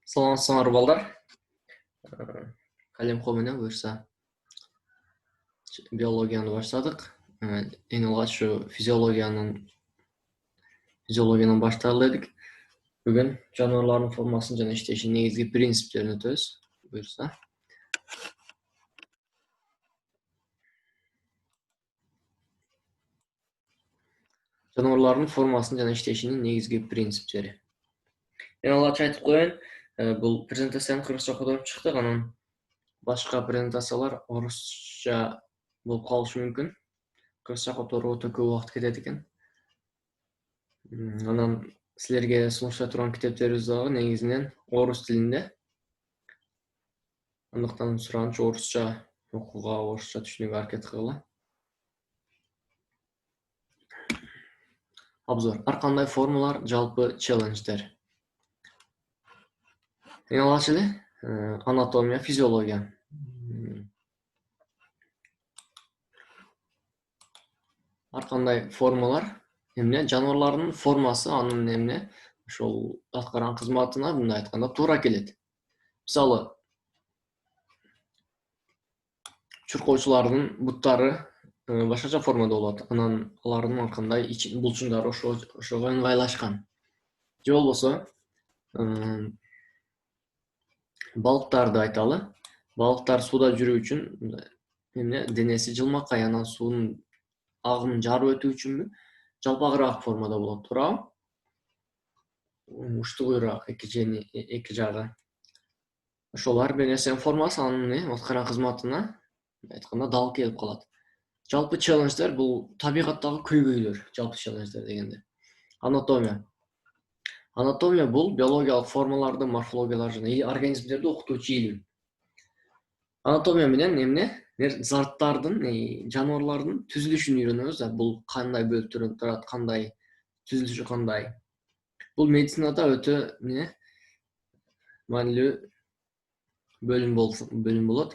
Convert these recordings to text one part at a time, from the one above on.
Саламатсыңар балдар. Калемко менен буюрса биологияны баштадык. Эң алгач физиологияны баштайлы эдик. Бүгүн жаныбарлардын формасын жана иштешинин негизги принциптерин өтөбүз. Буюрса. Жаныбарлардын формасын жана иштешинин негизги принциптери. Эң алгач айтып коеюн, бул презентацияны кыргызча которуп чыктык, анан башка презентациялар орусча болуп калышы мүмкүн. Кыргызча которууга өтө көп убакыт кетет экен. Анан силерге сунуштай турган китептерибиз дагы негизинен орус тилинде. Андыктан суранчу орусча окууга, орусча түшүнүүгө аракет кылгыла. Обзор. Ар кандай формалар жалпы челлендждер. Эң алгач эле анатомия, физиология. Ар кандай формалар эмне? Жаныбарлардын формасы анын эмне? Ошол аткарган кызматына мындай айтканда туура келет. Мисалы, чуркоочулардын буттары башкача формада болот. Анан алардын ар кандай булчуңдары ошого ыңгайлашкан. Же болбосо балыктарды айталы. Балыктар сууда жүрүү үчүн эмне? Денеси жылмакай, анан суунун агымын жарып өтүү үчүнбү? Жалпагыраак формада болот, туурабы? Уштугуйраак эки жагы. Ошол ар бир нерсенин формасы анын аткарган кызматына айтканда дал келип калат. Жалпы челлендждер бул табигаттагы көйгөйлөр, жалпы челлендждер дегенде. Анатомия. Анатомия бул биологиялык формаларды, морфологиялар жана организмдерди окутуучу илим. Анатомия менен эмне? Зарттардын, жаныбарлардын түзүлүшүн үйрөнөбүз да. Бул кандай бөлүктөрдөн турат, кандай түзүлүшү кандай. Бул медицинада өтө маанилүү бөлүм болот.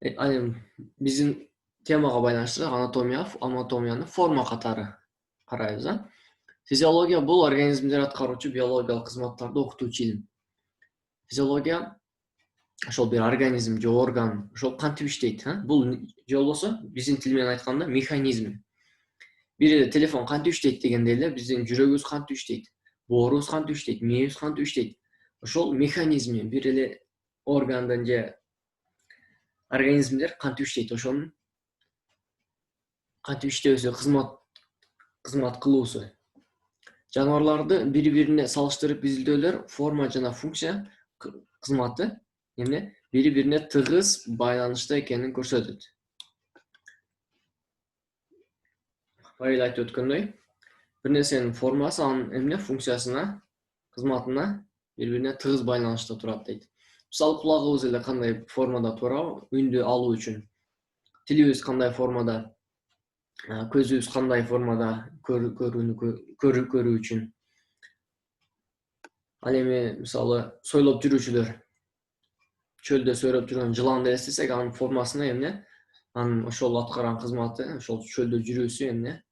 Биздин темага байланыштуу анатомияны форма катары карайбыз. Физиология бул организмдер аткаруучу биологиялык кызматтарды окутуучу илим. Физиология ошол бир организм же орган ошол кантип иштейт, бул же болбосо биздин тил менен айтканда механизм. Бир эле телефон кантип иштейт дегендей эле биздин жүрөгүбүз кантип иштейт, боорубуз кантип иштейт, мээбиз кантип иштейт. Ошол механизм бир эле органдын же организмдер кантип иштейт, ошонун кантип иштөөсү, кызмат кылуусу. Жаныбарларды бири-бирине салыштырып изилдөөлөр форма жана функция кызматы эмне? Бири-бирине тыгыз байланышта экенин көрсөтөт. Байыл айтып өткөндөй, бир нерсенин формасы анын эмне? Функциясына, кызматына бири-бирине тыгыз байланышта турат дейт. Мисалы, кулагыбыз эле кандай формада турабы? Үндү алуу үчүн. Тилибиз кандай формада, көзүбүз кандай формада көрүү үчүн. Ал эми мисалы сойлоп жүрүүчүлөр, чөлдө сөйрөп жүргөн жыланды эстесек, анын формасына эмне? Анын ошол аткарган кызматы, ошол чөлдө жүрүүсү эмне?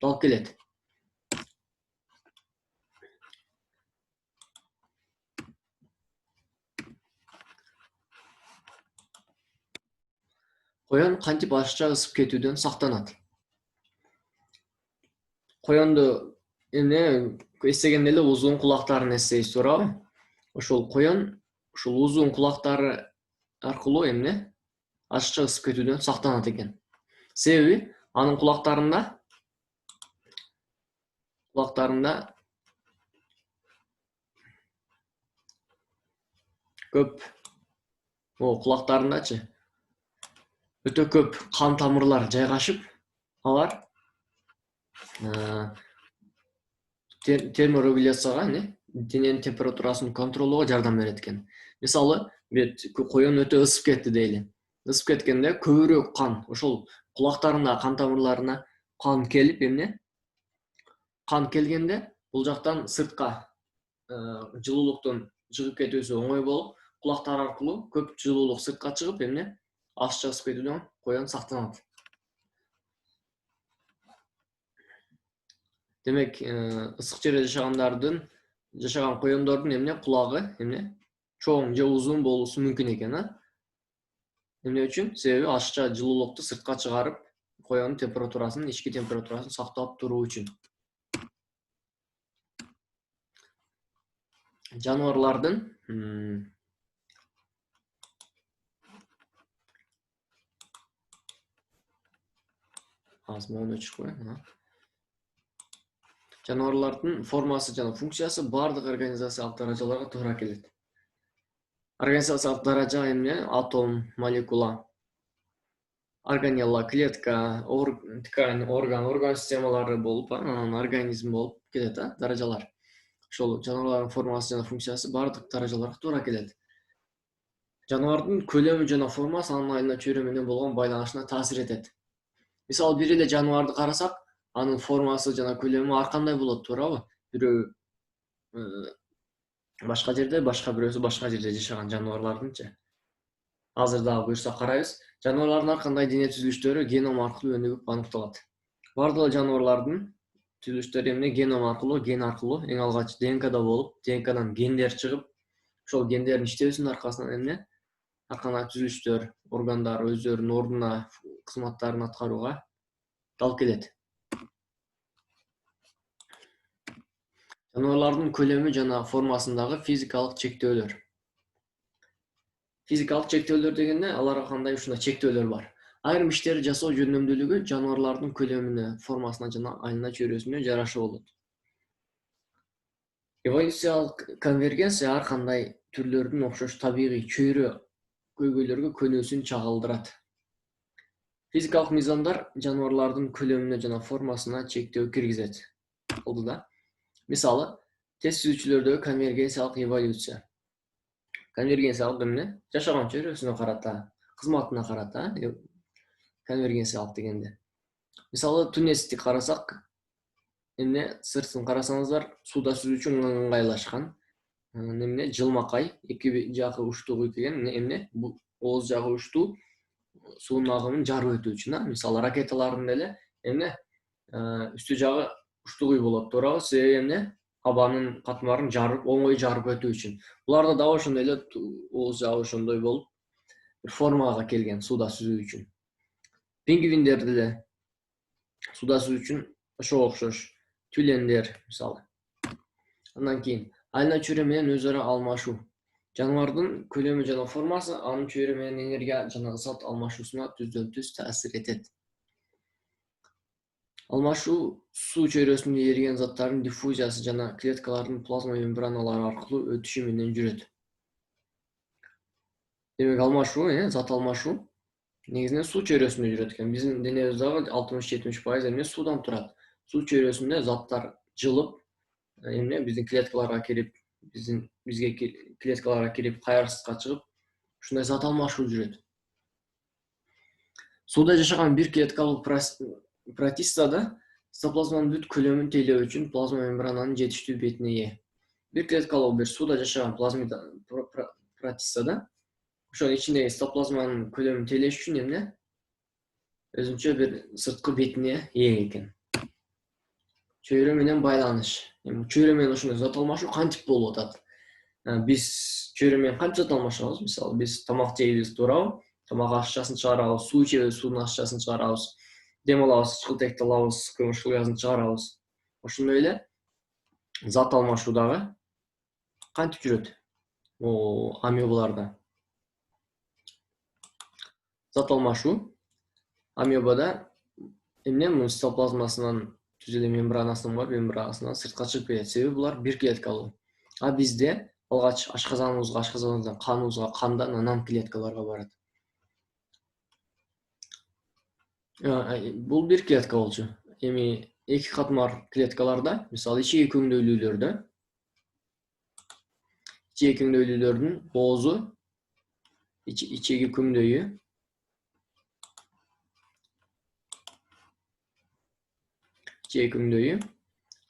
Дал келет. Коён кантип ашыкча ысып кетүүдөн сактанат? Коёнду эмне эстегенде эле узун кулактарын эстейбиз, туурабы? Ошол коён ушул узун кулактары аркылуу эмне? Ашыкча ысып кетүүдөн сактанат экен. Себеби анын кулактарында кулактарындачы өтө көп кан тамырлар жайгашып, алар терморегуляцияга, дененин температурасын контролдоого жардам берет экен. Мисалы, коён өтө ысып кетти дейли. Ысып кеткенде көбүрөөк кан, ошол кулактарына, кан тамырларына кан келип эмне? Кан келгенде бул жактан сыртка жылуулуктун чыгып кетүүсү оңой болуп, кулактар аркылуу көп жылуулук сыртка чыгып эмне? Ашыкча ысып кетүүдөн коён сактанат. Демек, ысык жерде жашагандардын жашаган коёндордун кулагы чоң же узун болуусу мүмкүн экен. Эмне үчүн? Себеби ашыкча жылуулукту сыртка чыгарып, коёнун температурасын, ички температурасын сактап туруу үчүн. Жаныбарлардын жаныбарлардын формасы жана функциясы бардык организациялык даражаларга туура келет. Организациялык даража атом, молекула, органелла, клетка, ткань, орган системалары болуп, анан организм болуп келет, даражалар. Ошол жаныбарлардын формасы жана функциясы бардык даражаларга туура келет. Жаныбардын көлөмү жана формасы анын айына чөйрө менен болгон байланышына таасир этет. Мисалы, бир эле жаныбарды карасак, анын формасы жана көлөмү ар кандай болот, туурабы? Бирөө башка жерде, бирөөсү башка жерде жашаган жаныбарлардынчы. Азыр дагы буюрса карайбыз. Жаныбарлардын ар кандай дене түзүлүштөрү геном аркылуу өнүгүп аныкталат. Бардык жаныбарлардын түзүлүштөрү геном аркылуу, ген аркылуу эң алгач ДНКда болуп, ДНКдан гендер чыгып, ошол гендердин иштөөсүнүн аркасынан ар кандай түзүлүштөр, органдар өздөрүнүн ордуна кызматтарын аткарууга алып келет. Жаныбарлардын көлөмү жана формасындагы физикалык чектөөлөр. Физикалык чектөөлөр дегенде аларга кандай ушундай чектөөлөр бар. Айрым иштерди жасоо жөндөмдүүлүгү жаныбарлардын көлөмүнө, формасына жана айына чөйрөсүнө жараша болот. Эволюциялык конвергенция ар кандай түрлөрдүн окшош табигый чөйрө көйгөйлөргө көнүүсүн чагылдырат. Физикалык мыйзамдар жаныбарлардын көлөмүнө жана формасына чектөө киргизет. Болду да. Мисалы, тез түзүүчүлөрдөгү конвергенциялык эволюция. Конвергенциялык жашаган чөйрөсүнө карата, кызматына карата, конвергенциялык дегенде. Мисалы, тунецти карасак, сыртын карасаңыздар, сууда сүзүүчү ыңгайлашкан, жылмакай, эки жагы учтугу келген, ооз жагы учтуу суунун агымын жарып өтүү үчүн. Мисалы, ракеталардын деле үстү жагы учтугуй болот, туурабы? Себеби абанын катмарын оңой жарып өтүү үчүн. Буларда дагы ошондой эле ооз жагы ошондой болуп, бир формага келген сууда сүзүү үчүн. Пингвиндер деле сууда сүзүү үчүн ошого окшош. Тюлендер, мисалы. Андан кийин айына чөйрө менен өз ара алмашуу. Жаныбардын көлөмү жана формасы анын чөйрө менен энергия жана зат алмашуусуна түздөн-түз таасир этет. Алмашуу суу чөйрөсүндө эриген заттардын диффузиясы жана клеткалардын плазма мембраналары аркылуу өтүшү менен жүрөт. Демек, алмашуу, зат алмашуу негизинен суу чөйрөсүндө жүрөт экен. Биздин денебиз дагы 60-70% суудан турат. Суу чөйрөсүндө заттар жылып, биздин клеткаларга кирип, бизге клеткаларга кирип, кайрылышка чыгып, ушундай зат алмашуу жүрөт. Сууда жашаган бир клеткалуу протистада цитоплазманын бүт көлөмүн тейлөө үчүн плазма мембрананын жетиштүү бетине ээ. Бир клеткалуу бир сууда жашаган протистада ошонун ичиндеги цитоплазманын көлөмүн тейлеш үчүн өзүнчө бир сырткы бетине ээ экен. Чөйрө менен байланыш. Чөйрө менен ошондой зат алмашуу кантип болуп атат? Биз чөйрө менен канча зат алмашабыз? Мисалы, биз тамак жейбиз, туурабы? Тамак ашчасын чыгарабыз, суу ичебиз, суунун ашчасын чыгарабыз, дем алабыз, чыкылтекти алабыз, көмүрчүлүк газын чыгарабыз. Ошондой эле зат алмашуу дагы кантип жүрөт? Амебаларда. Зат алмашуу амебада цитоплазмасынан түзүлгөн мембранасынан сыртка чыгып кетет. Себеби булар бир клеткалуу. А бизде алгач ашказаныбыздан каныбызга, кандан анан клеткаларга барат. Бул бир клетка болчу. Эми эки катмар клеткаларда, мисалы, ичеги көңдөйлүүлөрдүн оозу, ичеги көңдөйү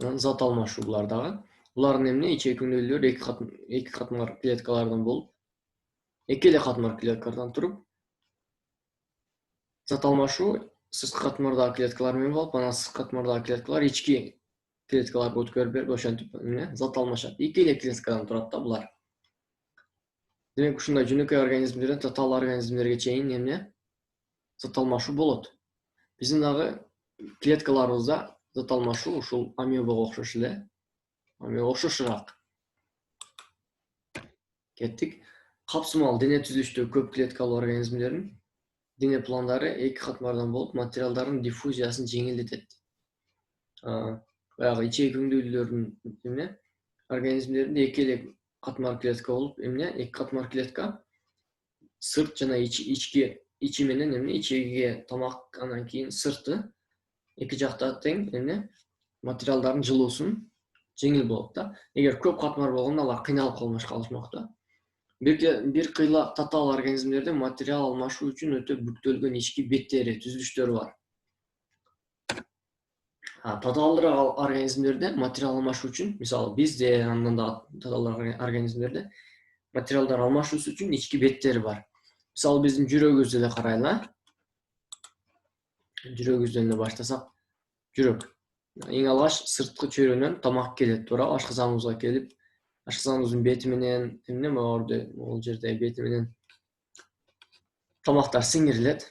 анан зат алмашуу булар дагы. Булардын ичеги көңдөйлүүлөр эки катмар клеткалардан болуп, эки эле катмар клеткалардан туруп, зат алмашуу сырткы катмардагы клеткалар менен болуп, анан сырткы катмардагы клеткалар ички клеткаларга өткөрүп берип ошентип зат алмашат. Эки эле клеткадан турат да булар. Демек ушундай жөнөкөй организмдерден татаал организмдерге чейин зат алмашуу болот. Биздин дагы клеткаларыбызда зат алмашуу ушул амебага окшош эле. Амеба окшошураак. Кеттик. Капсымал дене түзүлүштөгү көп клеткалуу организмдердин дене пландары эки катмардан болуп, материалдардын диффузиясын жеңилдетет. Баягы ичеги организмдеринде эки эле катмар клетка болуп, эки катмар клетка сырт жана ичи менен ичегиге тамак, анан кийин сырты эки жакта тең материалдардын жылуусун жеңил болот да. Эгер көп катмар болгондо алар кыйналып калышмак да. Бир кыйла татаал организмдерде материал алмашуу үчүн өтө бүктөлгөн ички беттери, түзүлүштөрү бар. Татаалдырак организмдерде материал алмашуу үчүн, мисалы бизде, андан да татаал организмдерде материалдар алмашуусу үчүн ички беттери бар. Мисалы биздин жүрөгүбүздү эле карайлы. Жүрөгүбүздөн эле баштасак, жүрөк эң алгач сырткы чөйрөнөн тамак келет, туура ашказаныбызга келип, ашказаныбыздын бети менен, могул жерде бети менен тамактар сиңирилет.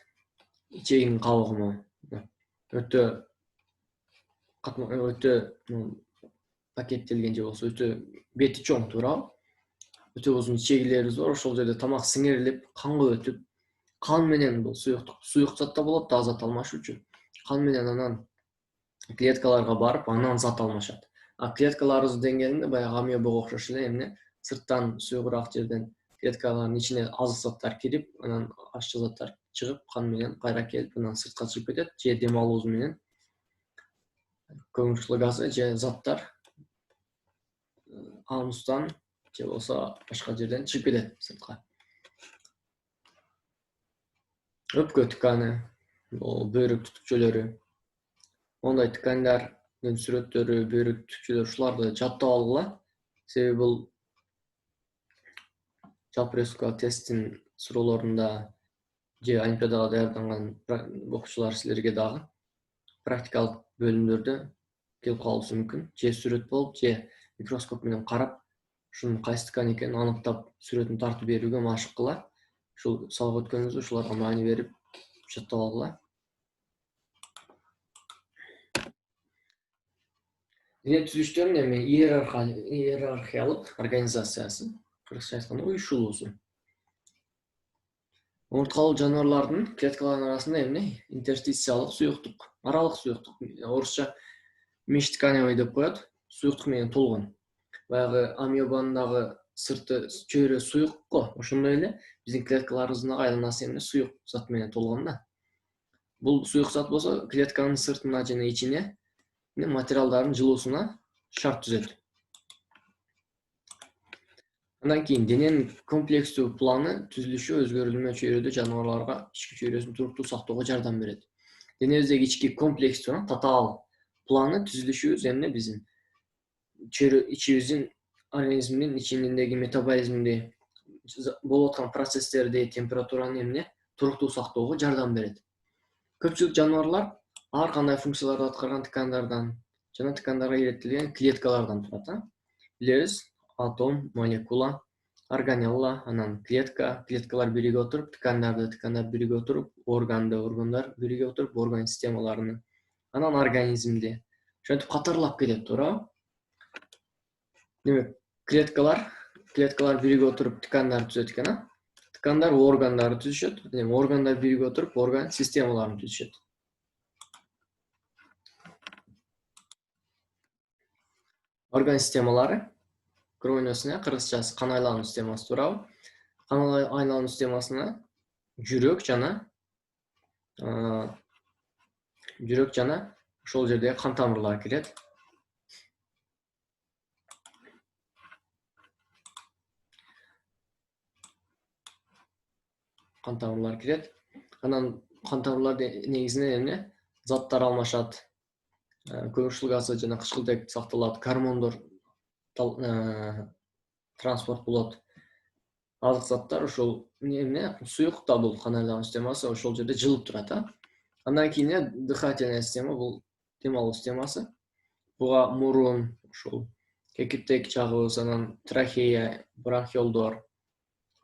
Ичегинин кабыгына өтө пакеттелген же болсо өтө бети чоң, туура. Өтө узун ичегилерибиз бар, ошол жерде тамак сиңирилип, канга өтүп, кан менен бул суюк зат да болот да зат алмашуучу. Кан менен анан клеткаларга барып, анан зат алмашат. Клеткаларыбыз деңгээлинде баягы амебага окшош эле сырттан суюгураак жерден клеткалардын ичине азык заттар кирип, анан аччы заттар чыгып, кан менен кайра келип, анан сыртка чыгып кетет, же дем алуубуз менен көмүрчүлүк газы же заттар анустан же болсо башка жерден чыгып кетет сыртка. Өпкө тканы, бөйрөк түтүкчөлөрү, мондай ткандардын сүрөттөрү, бөйрөк түтүкчөлөрү ушуларды жаттап алгыла. Себеби бул жалпы республика тесттин суроолорунда же олимпиадага даярданган окуучулар силерге дагы практикалык бөлүмдөрдө келип калышы мүмкүн. Же сүрөт болуп, же микроскоп менен карап, ушунун кайсы ткан экенин аныктап, сүрөтүн тартып берүүгө машык кыла. Ушул сабак өткөнүңүздө ушуларга маани берип жаттап алгыла. Дене түзүлүштөрүнүн иерархиялык организациясы, кыргызча айтканда уюшулуусу. Омурткалуу жаныбарлардын клеткаларынын арасында интерстициялык суюктук, аралык суюктук, орусча межтканевый деп коет, суюктук менен толгон. Баягы амебанын дагы сырты чөйрө суюк го, ошондой эле биздин клеткаларыбыздын дагы айланасы суюк зат менен толгон да. Бул суюк зат болсо клетканын сыртына жана ичине материалдардын жылуусуна шарт түзөт. Андан кийин дененин комплекстүү планы түзүлүшү өзгөрүлмө чөйрөдө жаныбарларга ички чөйрөсүн туруктуу сактоого жардам берет. Денебиздеги ички комплекстүү татаал планы түзүлүшүбүз биздин чөйрө ичибиздин организмдин ичиндеги метаболизмди, болуп аткан процесстерди, температураны туруктуу сактоого жардам берет. Көпчүлүк жаныбарлар ар кандай функцияларды аткарган ткандардан жана ткандарга иреттелген клеткалардан турат. Билебиз, атом, молекула, органелла, анан клеткалар бириге отуруп, ткандар бириге отуруп, органдар бириге отуруп, орган системаларыны, анан организмди. Ошентип катарлап кетет, туура. Демек, клеткалар бириге отуруп ткандар түзөт экен, ткандар органдарды түзүшөт, органдар бириге отуруп орган системаларын түзүшөт. Орган системалары кровеносуна кыргызчасы кан айлануу системасы, туурабы? Кан айлануу системасына жүрөк жана ошол жердеги кан тамырлар кирет. Кан тамырлар кирет. Анан кан тамырлар негизинен заттар алмашат. Көмүрчүлүк газы жана кычкылтек сакталат, гормондор транспорт болот. Азык заттар ошол суюк да бул кан айлануу системасы ошол жерде жылып турат. Андан кийин дыхательная система, бул дем алуу системасы. буга мурун, ушул кекиртек жагыбыз, анан трахея, бронхиолдор,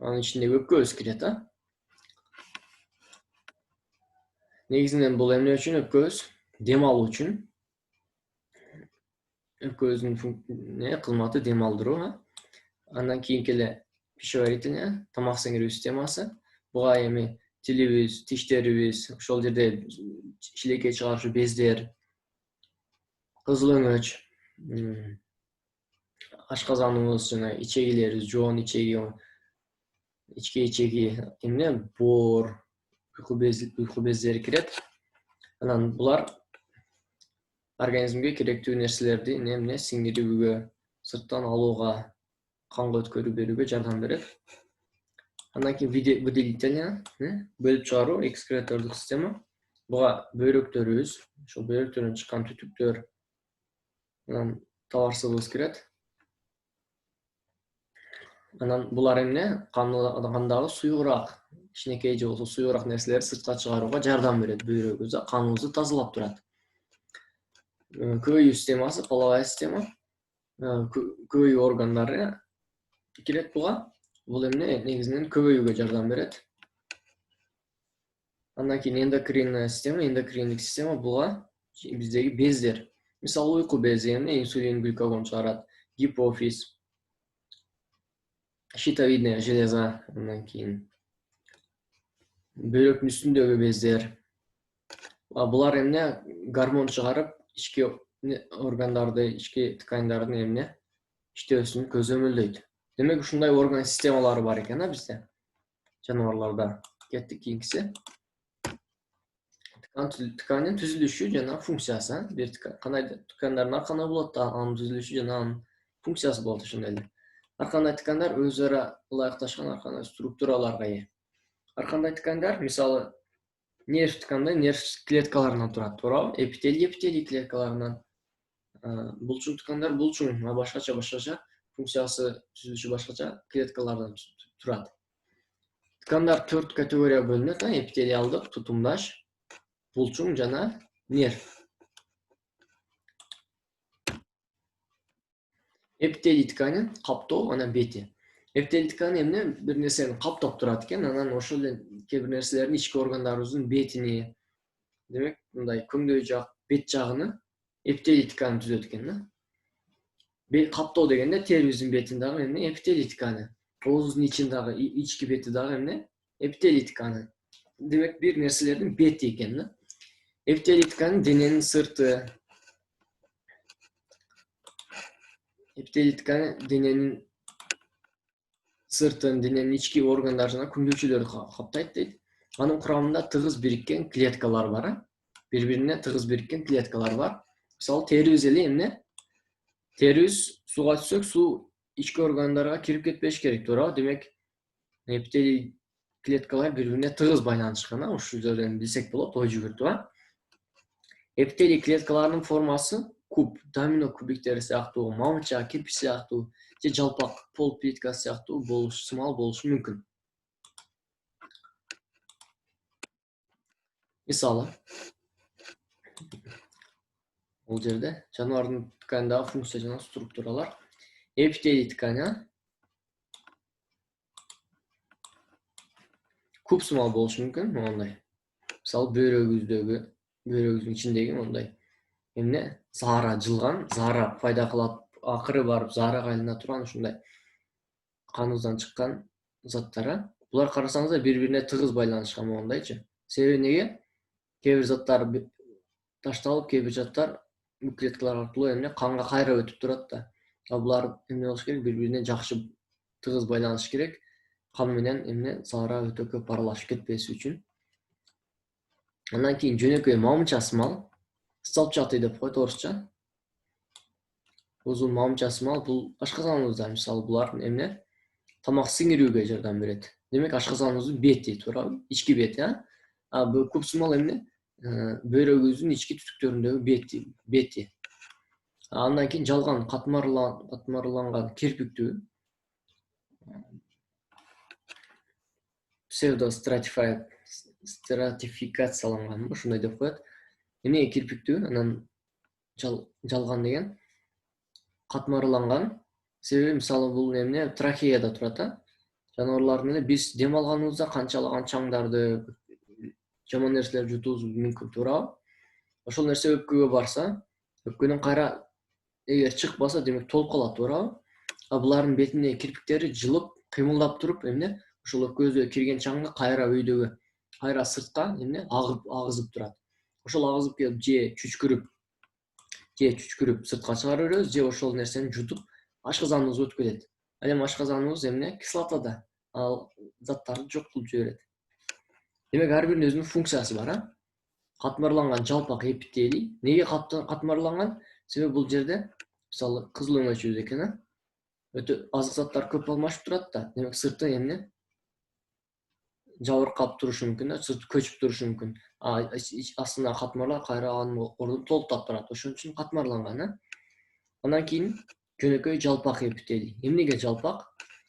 анын ичинде өпкөбүз кирет, Негизинен бул эмне үчүн өпкөбүз? Дем алуу үчүн. Өпкөбүздүн кызматы дем алдыруу, Андан кийинки эле пищеварительная, тамак сиңирүү системасы. Буга эми тилибиз, тиштерибиз, ошол жерде шилекей чыгарышы бездер, кызыл өңөч, ашказаныбыз, жана ичегилерибиз, жоон ичеги, ички ичеги, боор, уйку бездери кирет. Анан булар организмге керектүү нерселерди сиңирүүгө, сырттан алууга, канга өткөрүп берүүгө жардам берет. Андан кийин выделительная, бөлүп чыгаруу, экскретордук система. Буга бөйрөктөрүбүз, ошол бөйрөктөрдөн чыккан түтүктөр, анан табарсыбыз кирет. Анан булар кандагы суюгураак, кичинекей же болсо суюгураак нерселерди сыртка чыгарууга жардам берет, бөйрөгүбүздө каныбызды тазалап турат. КБ системасы, половая система, КБ органдары кирет буга. Бул негизинен көбөйүүгө жардам берет. Андан кийин эндокринная система, эндокриндик система буга биздеги бездер. Мисалы уйку бези инсулин, глюкагон чыгарат, гипофиз, щитовидная железа, андан кийин бөйрөктүн үстүндөгү бездер. Булар гормон чыгарып, ички органдарды, ички ткандардын иштөөсүн көзөмөлдөйт. Демек ушундай орган системалары бар экен бизде, жаныбарларда. Кеттик кийинкиси. Ткандын түзүлүшү жана функциясы. Кандай ткандардын ар кандай болот, анын түзүлүшү жана анын функциясы болот ошондой эле. Ар кандай ткандар өз ара ылайыкташкан ар кандай структураларга ээ. Ар кандай ткандар, мисалы, нерв тканды нерв клеткаларынан турат, туурабы? Эпителий клеткаларынан. Булчуң ткандар булчуң, башкача функциясы, түзүлүшү башкача клеткалардан турат. Ткандар 4 категорияга бөлүнөт, эпителиалдык, тутумдаш, булчуң жана нерв. Эпителий ткани каптоо, анан бети. Эпителий ткани бир нерсени каптап турат экен, анан ошол эле кээ бир нерселердин ички органдарыбыздын бетини, демек, мындай көңдөй жак, бет жагыны эпителий ткани түзөт экен. Каптоо дегенде терибиздин бетин дагы эпителий ткани. Оозубуздун ичин дагы, ички бети дагы эпителий ткани. Демек, бир нерселердин бети экен. Эпителий ткани дененин сырты. Эпителий ткани дененин сыртын, дененин ички органдары жана күндүкчүлөрдү каптайт дейт. Анын курамында тыгыз бириккен клеткалар бар. Бири-бирине тыгыз бириккен клеткалар бар. Мисалы, терибиз эле терибиз сууга түшсөк, суу ички органдарга кирип кетпеш керек, туурабы? Демек, эпителий клеткалар бири-бирине тыгыз байланышкан, ушул жерден билсек болот, ой жүгүртүп. Эпителий клеткаларынын формасы куб, домино кубиктери сыяктуу, мамыча, кирпич сыяктуу, же жалпак пол плиткасы сыяктуу сымал болушу мүмкүн. Мисалы, бул жерде жаныбардын тканындагы функция жана структуралар. Эпителий ткани куб сымал болушу мүмкүн, моундай. Мисалы, бөйрөгүбүздүн ичиндеги мондай заара жылган, заара пайда кылат, акыры барып заарага айлана турган ушундай каныбыздан чыккан заттар. Булар карасаңыздар бири-бирине тыгыз байланышкан моундайчы. Себеби неге? Кээ бир заттар ташталып, кээ бир заттар бул клеткалар аркылуу канга кайра өтүп турат да. Булар болуш керек, бири-бирине жакшы тыгыз байланыш керек. Кан менен заара өтө көп аралашып кетпеси үчүн. Андан кийин жөнөкөй мамыча сымал, столбчатый деп коет орусча. Узун мамыча сымал бул ашказаныбызда, мисалы, булар тамак сиңирүүгө жардам берет. Демек, ашказаныбыздын бети, туурабы? Ички бети, Бул куб сымал бөйрөгүбүздүн ички түтүктөрүндөгү бети. Андан кийин жалган катмарланган кирпиктүү псевдостратификацияланган, ушундай деп коет. Кирпиктүү, анан жалган деген катмарланган. Себеби мисалы бул эмне трахеяда турат да. Жаныбарлардын эле биз дем алганыбызда канчалаган чаңдарды, жаман нерселерди жутуубуз мүмкүн, туурабы? Ошол нерсе өпкөгө барса, өпкөнөн кайра эгер чыкпаса, демек толуп калат, туурабы? А булардын бетиндеги кирпиктери жылып, кыймылдап туруп, эмне ошол өпкөбүзгө кирген чаңды кайра өйдөгө, кайра сыртка эмне агызып турат. Ошол агызып келип же чүчкүрүп сыртка чыгарып беребиз, же ошол нерсени жутуп ашказаныбызга өтүп кетет. Ал эми ашказаныбыз эмне кислотада, ал заттарды жок кылып жиберет. Демек ар биринин өзүнүн функциясы бар, а? Катмарланган жалпак эпителий. Неге катмарланган? Себеби бул жерде мисалы кызыл өңөчүбүз экен, а? Өтө азык заттар көп алмашып турат да. Демек сырты эмне жабыркап турушу мүмкүн да, сырты көчүп турушу мүмкүн. Астына катмарлар кайра анын ордун толуктап турат. Ошон үчүн катмарланган, а? Андан кийин жөнөкөй жалпак эпителий. Эмнеге жалпак?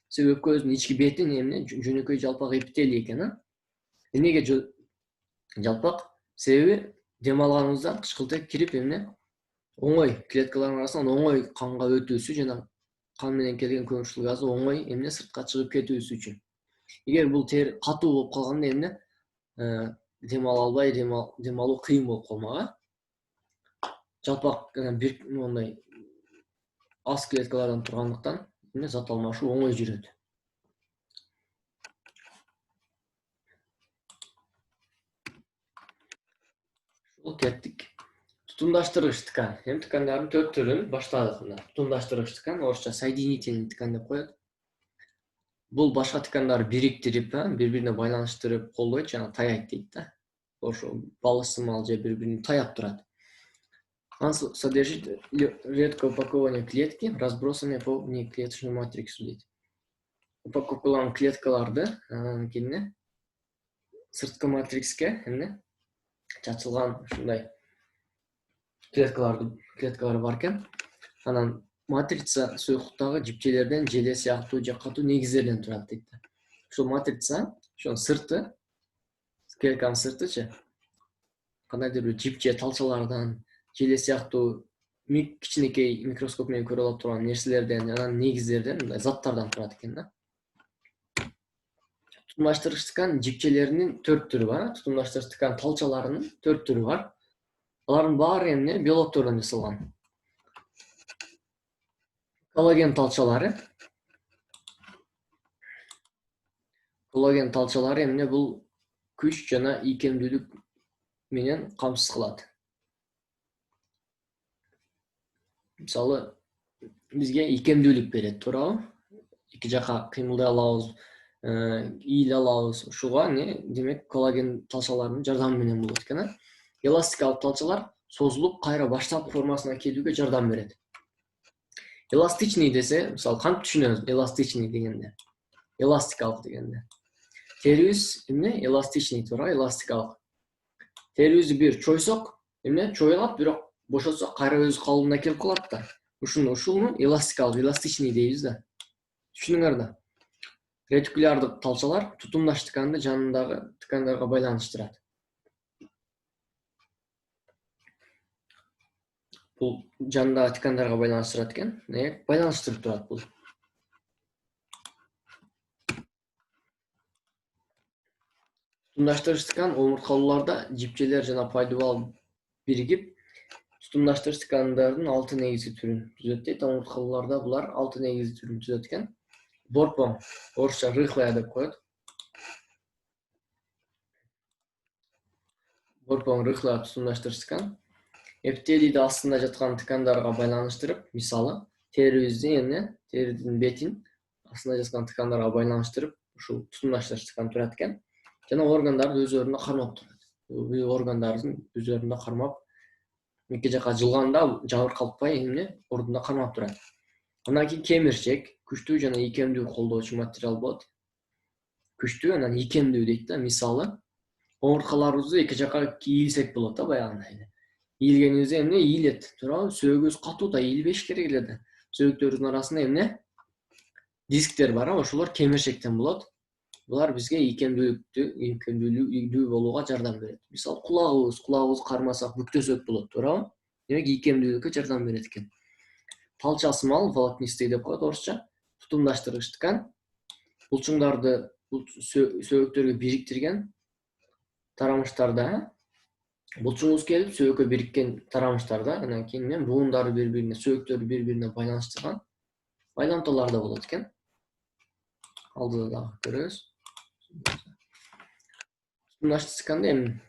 Себеби өпкөбүздүн ички бети эмне жөнөкөй жалпак эпителий экен, а? Эмнеге жалпак? Себеби дем алганыбызда кычкылтек кирип эмне оңой клеткалардын арасынан оңой канга өтүүсү жана кан менен келген көмүрчүлүк газы оңой эмне сыртка чыгып кетүүсү үчүн. Эгер бул тери катуу болуп калганда эмне дем ала албай, дем алуу кыйын болуп калмак, а? Жалпак бир мондай аз клеткалардан тургандыктан эмне зат алмашуу оңой жүрөт. Ушул кеттик. Тутумдаштыргыч ткань. Эми ткандардын 4 түрүн баштадык мына. Тутумдаштыргыч ткань, орусча соединительный ткань деп коет. Бул башка ткандар бириктирип, бири-бирине байланыштырып колдойт, жана таяйт дейт да. Ошо балычсымал же бири-бирине таяп турат. Он содержит редкое упакование клетки, разбросанные по внеклеточному матриксу дейт. Упаковкаланган клеткаларды анан кийин сырткы матрикске эмне чачылган ушундай клеткалар бар экен. Анан матрица суюктуктагы жипчелерден, желе сыяктуу же катуу негиздерден турат дейт. Ушул матрица, ошонун сырты, клетканын сыртычы кандайдыр бир жипче талчалардан, желе сыяктуу кичинекей микроскоп менен көрө алып турган нерселерден, анан негиздерден, мындай заттардан турат экен да. Тутумдаштыргыч ткань жипчелеринин 4 түрү бар. Тутумдаштыргыч ткань талчаларынын 4 түрү бар. Алардын баары эмне белоктордон жасалган. Коллаген талчалары. Коллаген талчалары эмне бул күч жана ийкемдүүлүк менен камсыз кылат. Мисалы бизге ийкемдүүлүк берет, туурабы? Эки жака кыймылдай алабыз, ийиле алабыз. Ушуга демек коллаген талчаларынын жардамы менен болот экен, а? Эластикалык талчалар созулуп, кайра баштапкы формасына келүүгө жардам берет. Эластичный десе, мисалы кантип түшүнөбүз эластичный дегенде? Эластикалык дегенде. Терибиз эмне эластичный, туура, эластикалык. Терибизди бир чойсок, эмне чоюлат, бирок бошотсок кайра өз калыбына келип калат да. Ушуну эластикалык, эластичный дейбиз да. Түшүнүңөр да. Ретикулярдык талчалар тутумдаш тканды жанындагы ткандарга байланыштырат. Бул жанындагы ткандарга байланыштырат экен. Байланыштырып турат бул. Тутумдаштыргыч ткань омурткалууларда жипчелер жана пайдубал биригип, тутумдаштыргыч ткандардын 6 негизги түрүн түзөт дейт. Омурткалууларда булар 6 негизги түрүн түзөт экен. Борпон, орусча рыхлая деп коет. Борпон рыхлая тутумдаштыргыч ткань. Эпителийди астында жаткан ткандарга байланыштырып, мисалы терибиздин теридин бетин астында жаткан ткандарга байланыштырып, ушул тутумдаштыргыч ткань турат экен. Жана органдарды өз ордуна кармап турат. Органдардын өз ордуна кармап, эки жака жылганда жабыркалтпай ордуна кармап турат. Андан кийин кемирчек, күчтүү жана ийкемдүү колдоочу материал болот. Күчтүү анан ийкемдүү дейт да. Мисалы омурткаларыбызды эки жака ийилсек болот да, баягындай. Ийилгенибизде ийилет, туурабы? Сөөгүбүз катуу да ийилбеш керек эле да. Сөөгүттөрүбүздүн арасында дисктер бар, ошолор кемирчектен болот. Булар бизге ийкемдүү болууга жардам берет. Мисалы кулагыбыз кармасак бүктөсөк болот, туурабы? Демек ийкемдүүлүккө жардам берет экен. Талчасымал волокнистый деп коет орусча. Тутумдаштыргычтыкан булчуңдарды сөөгүктөргө бириктирген тарамыштарда булчуңубуз келип сөөгүккө бириккен тарамыштарда анан кийин буундары бири-бирине сөөгүктөрдү бири-бирине байланыштырган байламталарда болот экен. Алдыда дагы көрөбүз. Тутумдаштырганда эми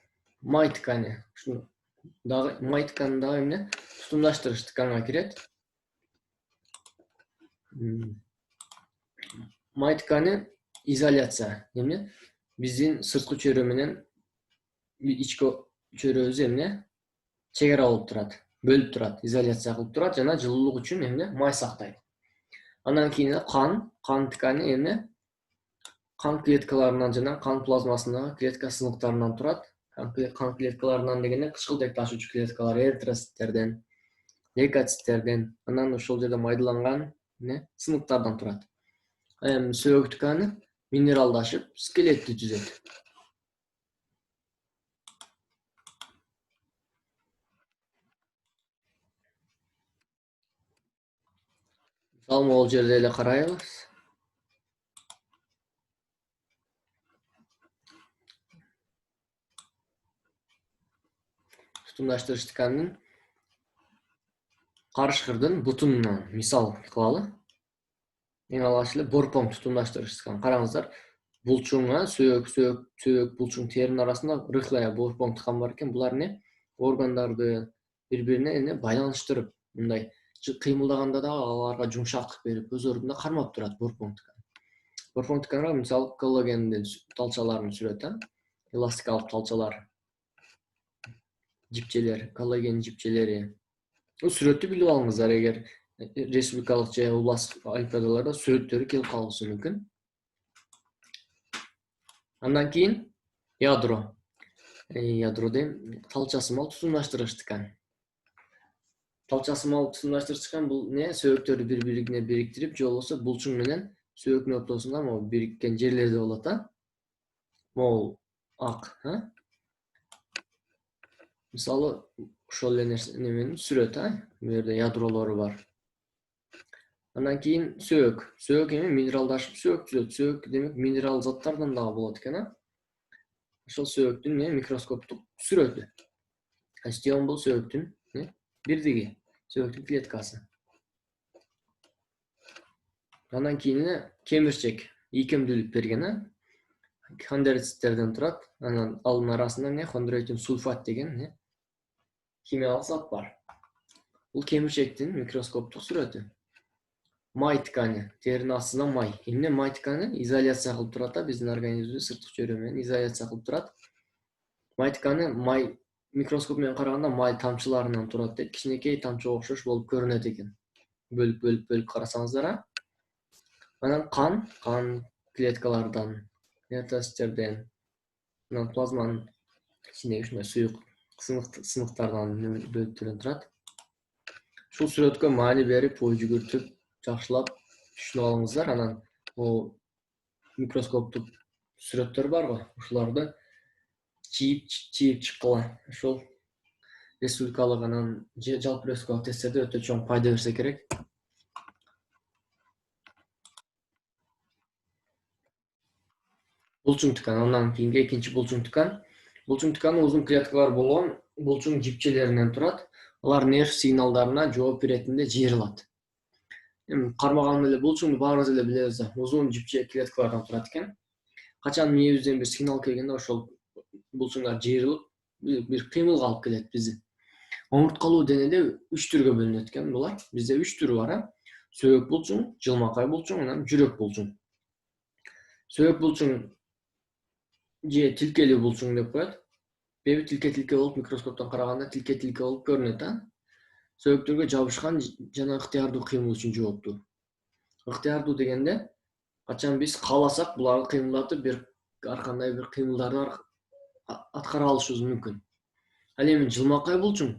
май ткани, ушуну дагы май ткани дагы эмне тутумдаштыргыч тканга кирет. Май ткани изоляция, эмне биздин сырткы чөйрө менен ички чөйрөбүз эмне чегара болуп турат, бөлүп турат, изоляция кылып турат жана жылуулук үчүн эмне май сактайт. Андан кийин кан ткани эмне кан клеткаларынан жана кан плазмасындагы клетка сыныктарынан турат. Кан клеткаларынан дегенде кычкылтек ташуучу клеткалар эритроциттерден, лейкоциттерден, анан ошол жерде майдаланган сыныктардан турат. Эми сөөгүк ткани минералдашып, скелетти түзөт. Мисалы могул жерде эле карайбыз. Тутумдаштыргыч тканын карышкырдын бутунунан мисал кылалы. Эң алгач эле борпоң тутумдаштыргыч ткан. Караңыздар, булчуңга сөөгүк булчуң теринин арасында рыхлая борпоң ткан бар экен. Булар эмне органдарды бири-бирине байланыштырып, мындай кыймылдаганда да аларга жумшактык берип, өз ордунда кармап турат борпоң ткан. Борпоң тканга мисалы коллагендин талчаларын сүрөт, эластикалык талчалар, жипчелер, коллаген жипчелери. Бул сүрөттү билип алыңыздар, эгер республикалык же областтык олимпиадаларда сүрөттөрү келип калышы мүмкүн. Андан кийин ядро. Ядро талчасымал тутумдаштыргыч ткан. Талчасымал тутумдаштыргыч ткан бул сөөгүктөрдү бири-бирине бириктирип, же болбосо булчуң менен сөөгүктүн ортосунда могу бириккен жерлерде болот, могул ак, мисалы ошол эле неменин сүрөт, бул жерде ядролору бар. Андан кийин сөөгүк эми минералдашып сөөгүк түзөт. Сөөгүк демек минерал заттардан дагы болот экен, Ошол сөөгүктүн микроскоптук сүрөтү. Остеон бул сөөгүктүн бирдиги, сөөгүктүн клеткасы. Андан кийин кемирчек ийкемдүүлүк берген, хондроциттерден турат. Анан алардын арасында хондроитин сульфат деген химиялык зат бар. Бул кемирчектин микроскоптук сүрөтү. Май ткани, теринин астында май. Эмне май ткани изоляция кылып турат, биздин организмди сырткы чөйрө менен изоляция кылып турат. Май ткани микроскоп менен караганда май тамчыларынан турат дейт. Кичинекей тамчыга окшош болуп көрүнөт экен. Бөлүп карасаңыздар. Анан кан клеткалардан, эритроциттерден, анан плазманын ичиндеги ушундай суюк сыныктардан бөлүктөрдөн турат. Ушул сүрөткө маани берип, ой жүгүртүп, жакшылап түшүнүп алыңыздар. Анан бул микроскоптук сүрөттөр барго, ушуларды чийип чыккыла. Ошол республикалык анан жалпы республикалык тесттерде өтө чоң пайда берсе керек. Булчуң ткан, андан кийинки экинчи булчуң ткан. Булчуң ткан узун клеткалар болгон булчуң жипчелеринен турат. Алар нерв сигналдарына жооп беретинде жыйырылат. Эми кармаган эле булчуңду баарыбыз эле билебиз, узун жипче клеткалардан турат экен. Качан мээбизден бир сигнал келгенде ошол булчуңдар жыйырылып, бир кыймылга алып келет бизди. Омурткалуу денеде 3 түргө бөлүнөт экен булар. Бизде 3 түрү бар, Сөөгүк булчуң, жылмакай булчуң, анан жүрөк булчуң. Сөөгүк булчуң же тилкелүү булчуң деп коет. Беби тилке болуп микроскоптон караганда тилке болуп көрүнөт, Сөөгүктөргө жабышкан жана ыктыярдуу кыймыл үчүн жооптуу. Ыктыярдуу дегенде качан биз кааласак буларды кыймылдатып ар кандай бир кыймылдарды аткара алышыбыз мүмкүн. Ал эми жылмакай булчуң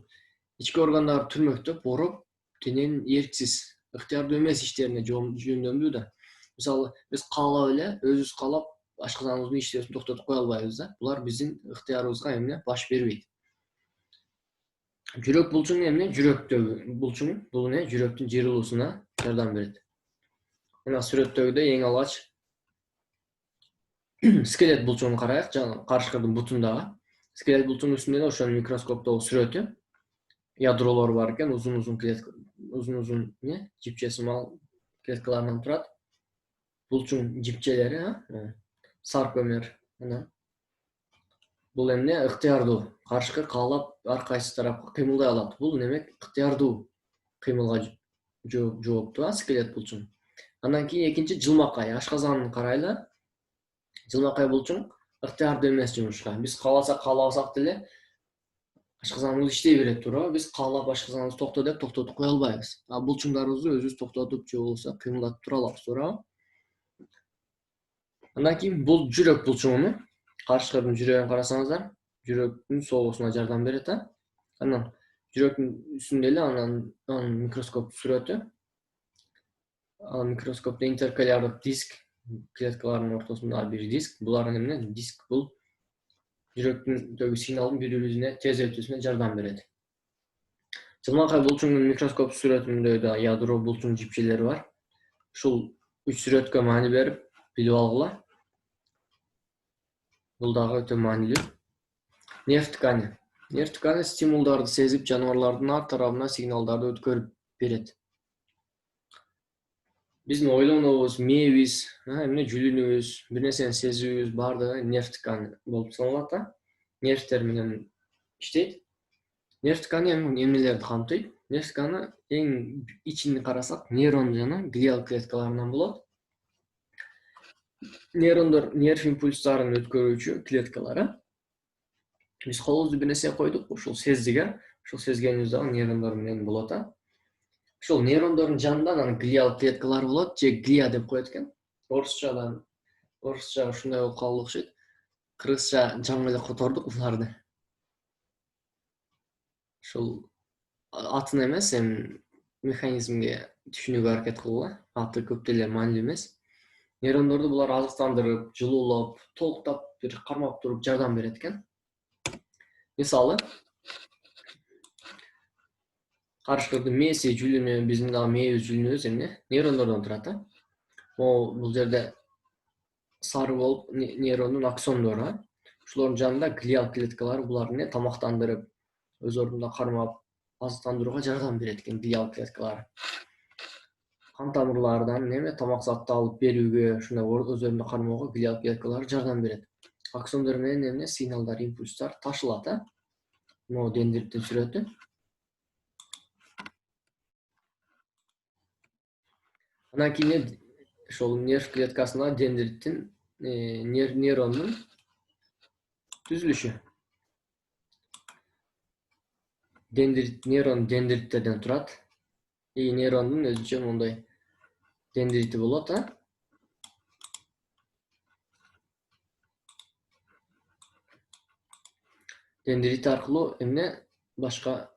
ички органдарды түрмөктөп, ороп, дененин эрксиз, ыктыярдуу эмес иштерине жөндөмдүү да. Мисалы, биз каалап эле, өзүбүз каалап ашканабыздын иштөөсүн токтотуп кое албайбыз. Булар биздин ыктыярыбызга баш бербейт. Жүрөк булчуңу эмне? Жүрөктөгү булчуң, бул эмне? Жүрөктүн жыйрылуусуна жардам берет. Мына сүрөттөгүдөй эң алгач скелет булчуңун карайык, жана карышкырдын бутундагы. Скелет булчуңдун үстүндө да ошонун микроскоптогу сүрөтү, ядролору бар экен, узун клетка, узун эмне? Жипче сымал клеткаларынан турат. Булчуң жипчелери, саркомер, анан бул эмне? Ыктыярдуу. Карышкыр каалап ар кайсы тарапка кыймылдай алат. Бул демек ыктыярдуу кыймылга жооптуу, скелет булчуң. Андан кийин экинчи жылмакай, ашказанын карайлы. Жылмакай булчуң ыктыярдуу эмес жумушка. Биз кааласак, каалабасак деле ашказаныбыз иштей берет, туура. Биз каалап ашказаныбызды токто деп токтотуп кое албайбыз. А булчуңдарыбызды өзүбүз токтотуп же болбосо кыймылдатып тура алабыз, туура. Андан кийин бул жүрөк булчуңуну, карышкырдын жүрөгүн карасаңыздар, жүрөктүн согуусуна жардам берет, Анан жүрөктүн үстүндө эле анын микроскоп сүрөтү. Ал микроскопто интеркалярдык диск, клеткалардын ортосунда бир диск. Булар эмне? Диск бул жүрөктүндөгү сигналдын бири-бирине тез өтүүсүнө жардам берет. Жылмакай булчуңдун микроскоп сүрөтүндө да ядро булчуң жипчелери бар. Ушул үч сүрөткө маани берип билип алгыла. Бул дагы өтө маанилүү. Нерв ткани. Нерв ткани стимулдарды сезип, жаныбарлардын ар тарабына сигналдарды өткөрүп берет. Биздин ойлонуубуз, мээбиз, эмне жүлүнүүбүз, бир нерсени сезүүбүз баардыгы нерв ткани болуп саналат, Нервтер менен иштейт. Нерв ткани эмнелерди камтыйт? Нерв ткани эң ичине карасак, нейрон жана глиал клеткаларынан болот. Нейрондор нерв импульстарын өткөрүүчү клеткалар. Биз колубузду бир нерсеге койдук, ушул сездик, ушул сезгенибиз дагы нейрондор менен болот, Ошол нейрондордун жанында анан глиал клеткалар болот, же глия деп коет экен. Орусча ушундай болуп калды окшойт. Кыргызча жаңы эле котордук буларды. Ушул атын эмес, механизмге түшүнүүгө аракет кылгыла. Аты көп деле маанилүү эмес. Нейрондорду булар азыктандырып, жылуулап, толуктап бир кармап туруп жардам берет экен. Мисалы, карышкырдын мээси жүлүнүү, биздин дагы мээбиз жүлүнүүбүз эмне? Нейрондордон турат, Бул жерде сары болуп нейрондун аксондору, Ушулордун жанында глиал клеткалар булар эмне? Тамактандырып, өз ордунда кармап, азыктандырууга жардам берет экен глиал клеткалар. Кан тамырлардан тамак затты алып берүүгө, ушундай өз ордунда кармоого глиал клеткалар жардам берет. Аксондор менен сигналдар, импульстар ташылат, Могу дендриттин сүрөтү. Андан кийин ошол нерв клеткасында дендриттин, нейрондун түзүлүшү. Нейрон дендриттерден турат. Нейрондун өзүнчө моундай дендрити болот, Дендрит аркылуу башка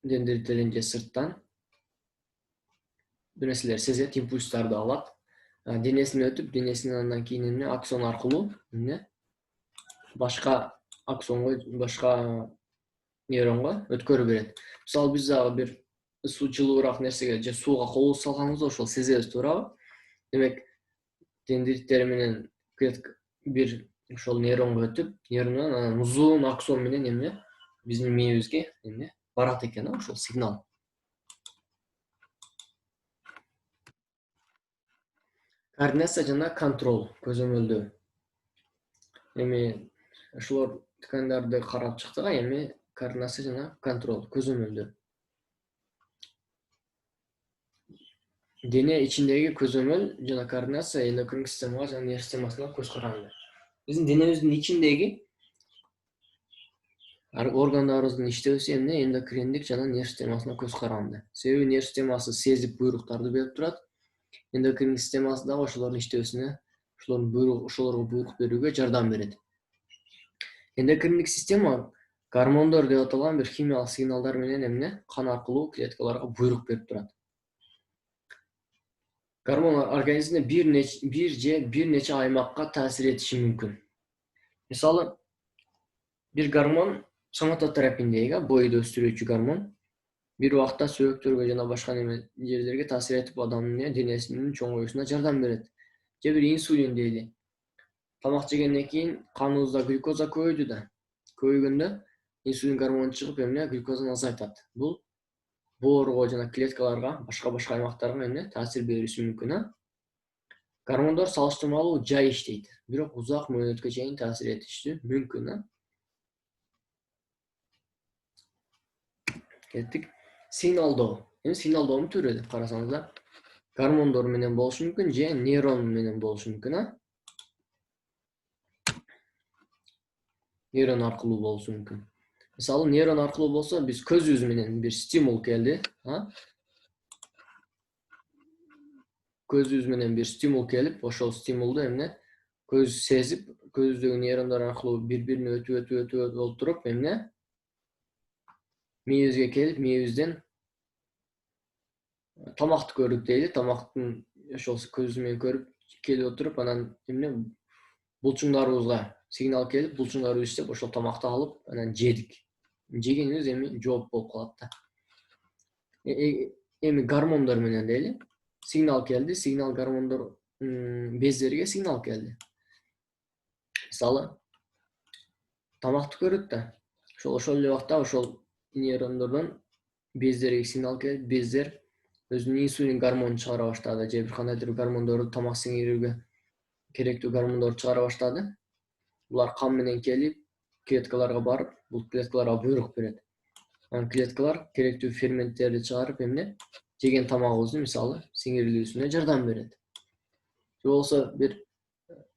дендриттерден же сырттан бир нерселерди сезет, импульстарды алат. Денесине өтүп, денесинен андан кийин аксон аркылуу башка аксонго, башка нейронго өткөрүп берет. Мисалы, биз дагы бир жылуураак нерсеге же сууга колубузду салганыбызда ошол сезебиз, туурабы? Демек, дендриттер менен бир ошол нейронго өтүп, нейрондон анан узун аксон менен биздин мээбизге барат экен, ошол сигнал. Координация жана контроль, көзөмөлдөө. Ошолор ткандарды карап чыктык, координация жана контроль, көзөмөлдөө. Дене ичиндеги көзөмөл жана координация эндокриндик системага жана нерв системасына көз каранды. Биздин денебиздин ичиндеги органдарыбыздын иштөөсү эндокриндик жана нерв системасына көз каранды. Себеби нерв системасы сезип буйруктарды берип турат. Эндокриндик системасы дагы ошолордун иштөөсүнө, ошолорго буйрук берүүгө жардам берет. Эндокриндик система гормондор деп аталган бир химиялык сигналдар менен кан аркылуу клеткаларга буйрук берип турат. Гормон организмде бир же бир нече аймакка таасир этиши мүмкүн. Мисалы, бир гормон соматотерапиндеги бойду өстүрүүчү гормон бир убакта сөөктөргө жана башка жерлерге таасир этип адамдын денесинин чоңоюшуна жардам берет. Же бир инсулин дейли. Тамак жегенден кийин каныбызда глюкоза көбөйдү да. Көбөйгөндө инсулин гормону чыгып глюкозаны азайтат. Бул боорго жана клеткаларга, башка аймактарга таасир бериши мүмкүн. Гормондор салыштырмалуу жай иштейт, бирок узак мөөнөткө чейин таасир этиши мүмкүн. Кеттик. Сигналдоо. Сигналдоонун түрү деп карасаңыздар, гормондор менен болушу мүмкүн же нейрон менен болушу мүмкүн. Нейрон аркылуу болушу мүмкүн. Мисалы, нейрон аркылуу болсо, биз көзүбүз менен бир стимул келди. Көзүбүз менен бир стимул келип, ошол стимулду көз сезип, көздөгү нейрондор аркылуу бири-бирине өтүп олтуруп, мээбизге келип, мээбизден тамакты көрдүк дейли. Тамактын ошол көзүбүз менен көрүп келип отуруп, анан булчуңдарыбызга сигнал келип, булчуңдарыбыз иштеп, ошол тамакты алып, анан жедик. Жегенибиз жооп болуп калат да. Гормондор менен дейли. Сигнал келди, сигнал гормондор бездерге сигнал келди. Мисалы, тамакты көрөт да. Ошол эле убакта ошол нейрондордон бездерге сигнал келип, бездер өзүнүн инсулин гормонун чыгара баштады, же бир кандайдыр гормондорду, тамак сиңирүүгө керектүү гормондорду чыгара баштады. Булар кан менен келип, клеткаларга барып, бул клеткаларга буйрук берет. Анан клеткалар керектүү ферменттерди чыгарып, жеген тамагыбыздын мисалы сиңирилүүсүнө жардам берет. Же болсо бир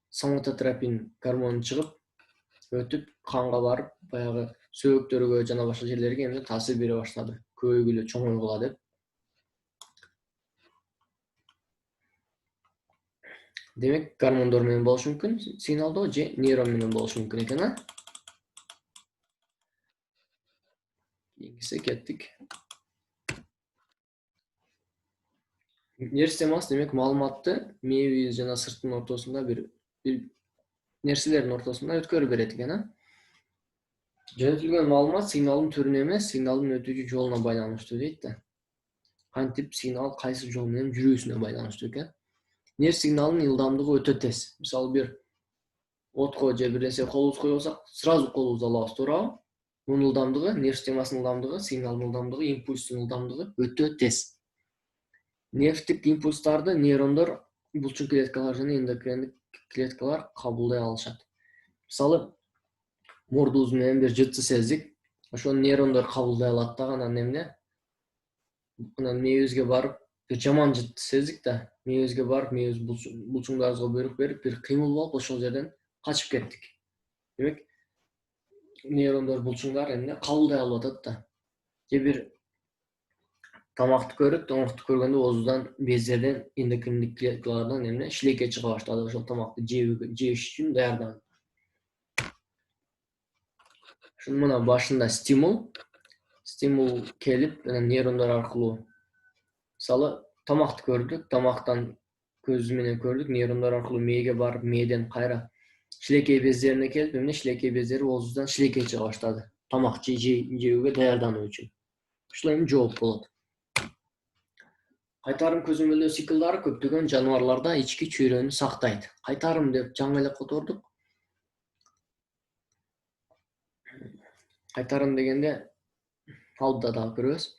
соматотерапин гормону чыгып, өтүп, канга барып, баягы сөөктөргө жана башка жерлерге таасир бере баштады. Көбөйгүлө, чоңойгула деп. Демек, гормондор менен болушу мүмкүн сигналдоо же нейрон менен болушу мүмкүн экен. Кийинкиси кеттик. Нерв системасы демек маалыматты мээбиз жана сырттын ортосунда бир нерселердин ортосунда өткөрүп берет экен. Жөнөтүлгөн маалымат сигналдын түрүнө эмес, сигналдын өтүүчү жолуна байланыштуу дейт да. Кантип сигнал кайсы жол менен жүрүүсүнө байланыштуу экен. Нерв сигналынын ылдамдыгы өтө тез. Мисалы, бир отко же бир нерсе колубузду койсок, сразу колубузду алабыз, туурабы? Мунун ылдамдыгы, нерв системасынын ылдамдыгы, сигналдын ылдамдыгы, импульстун ылдамдыгы өтө тез. Нервтик импульстарды нейрондор, булчуң клеткалар жана эндокриндик клеткалар кабылдай алышат. Мисалы, мурдубуз менен бир жытты сездик, ошону нейрондор кабылдай алат да, анан мээбизге барып, бир жаман жытты сездик да, мээбизге барып, мээбиз булчуңдарыбызга буйрук берип, бир кыймыл болуп, ошол жерден качып кеттик. Демек, нейрондор, булчуңдар кабылдай алып атат да. Же бир тамакты көрүп, тамакты көргөндө оозубуздан, бездерден, эндокриндик клеткалардан шилекке чыга баштады, ошол тамакты жеш үчүн даярданып. Ушунун мына башында стимул келип, нейрондор аркылуу, мисалы, тамакты көрдүк, тамактан көзүбүз менен көрдүк, нейрондор аркылуу мээге барып, мээден кайра шилекей бездерине келип, шилекей бездери оозубуздан шилекке чыга баштады. Тамак жеүүгө даярдануу үчүн. Ушул жооп болот. Кайтарым көзөмөлдөө циклдары көптөгөн жаныбарларда ички чөйрөнү сактайт. Кайтарым деп жаңы эле котордук. Кайтарым дегенде алда дагы көрөбүз.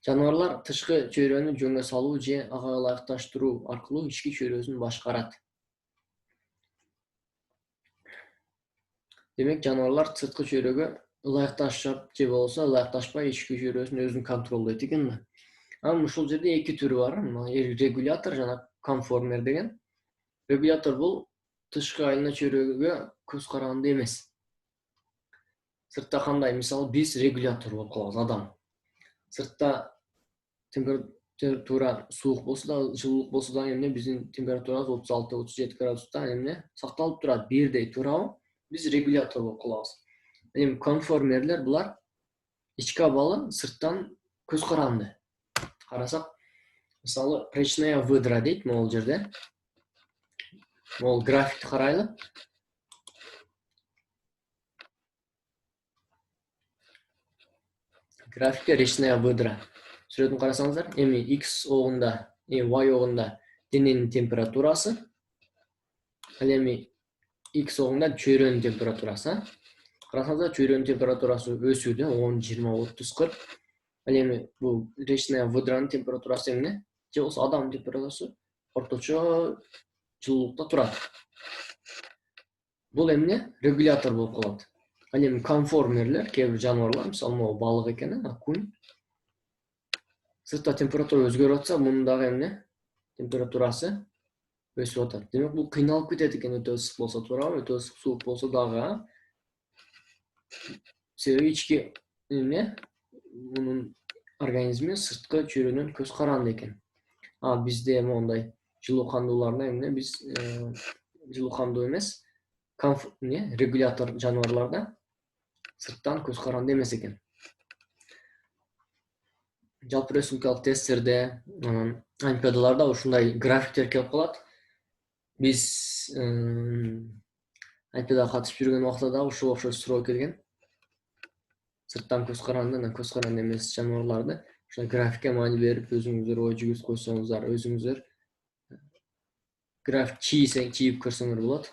Жаныбарлар тышкы чөйрөнү жөнгө салуу же ага ылайыкташтыруу аркылуу ички чөйрөсүн башкарат. Демек, жаныбарлар сырткы чөйрөгө ылайыкташат же болбосо ылайыкташпай ички чөйрөсүн өзүн контролдойт экен. Анан ушул жерде эки түрү бар, регулятор жана конформер деген. Регулятор бул тышкы айлана чөйрөгө көз каранды эмес. Сыртта кандай, мисалы, биз регулятор болуп калабыз, адам. Сыртта температура суук болсо да, жылуулук болсо да, биздин температурабыз 36-37 градуста сакталып турат, бирдей, туурабы? Биз регулятор болуп калабыз. Конформерлер булар ички абалы сырттан көз каранды. Карасак, мисалы, пречная выдра дейт могул жерде. Могул графикти карайлы. Графикте речная выдра. Сүрөтүн карасаңыздар, эми x огунда, y огунда дененин температурасы, ал эми x огунда чөйрөнүн температурасы. Карасаңыздар, чөйрөнүн температурасы өсүүдө 10, 20, 30, 40. Ал эми бул речная выдранын температурасы эмне? Же болсо адамдын температурасы орточо жылуулукта турат. Бул эмне? Регулятор болуп калат. Ал эми конформерлер, кээ бир жаныбарлар, мисалы могу балык экен, акунь. Сыртта температура өзгөрүп атса, мунун дагы эмне? Температурасы өсүп атат. Демек бул кыйналып кетет экен, өтө ысык болсо, туурабы? Өтө ысык суук болсо дагы. Себеби ички эмне? Мунун организми сырткы чөйрөнөн көз каранды экен. Бизде моундай жылуу кандууларда эмне? Биз жылуу кандуу эмес, регулятор жаныбарларда сырттан көз каранды эмес экен. Жалпы ресуркалык тесттерде, олимпиадаларда ушундай графиктер келип калат. Биз олимпиадага катышып жүргөн убакта да ушул окшош суроо келген. Сырттан көз каранды эмес жаныбарларды ошо графикке маани берип, өзүңүздөр ой жүгүртүп койсоңуздар, өзүңүздөр график чийип көрсөңөр болот.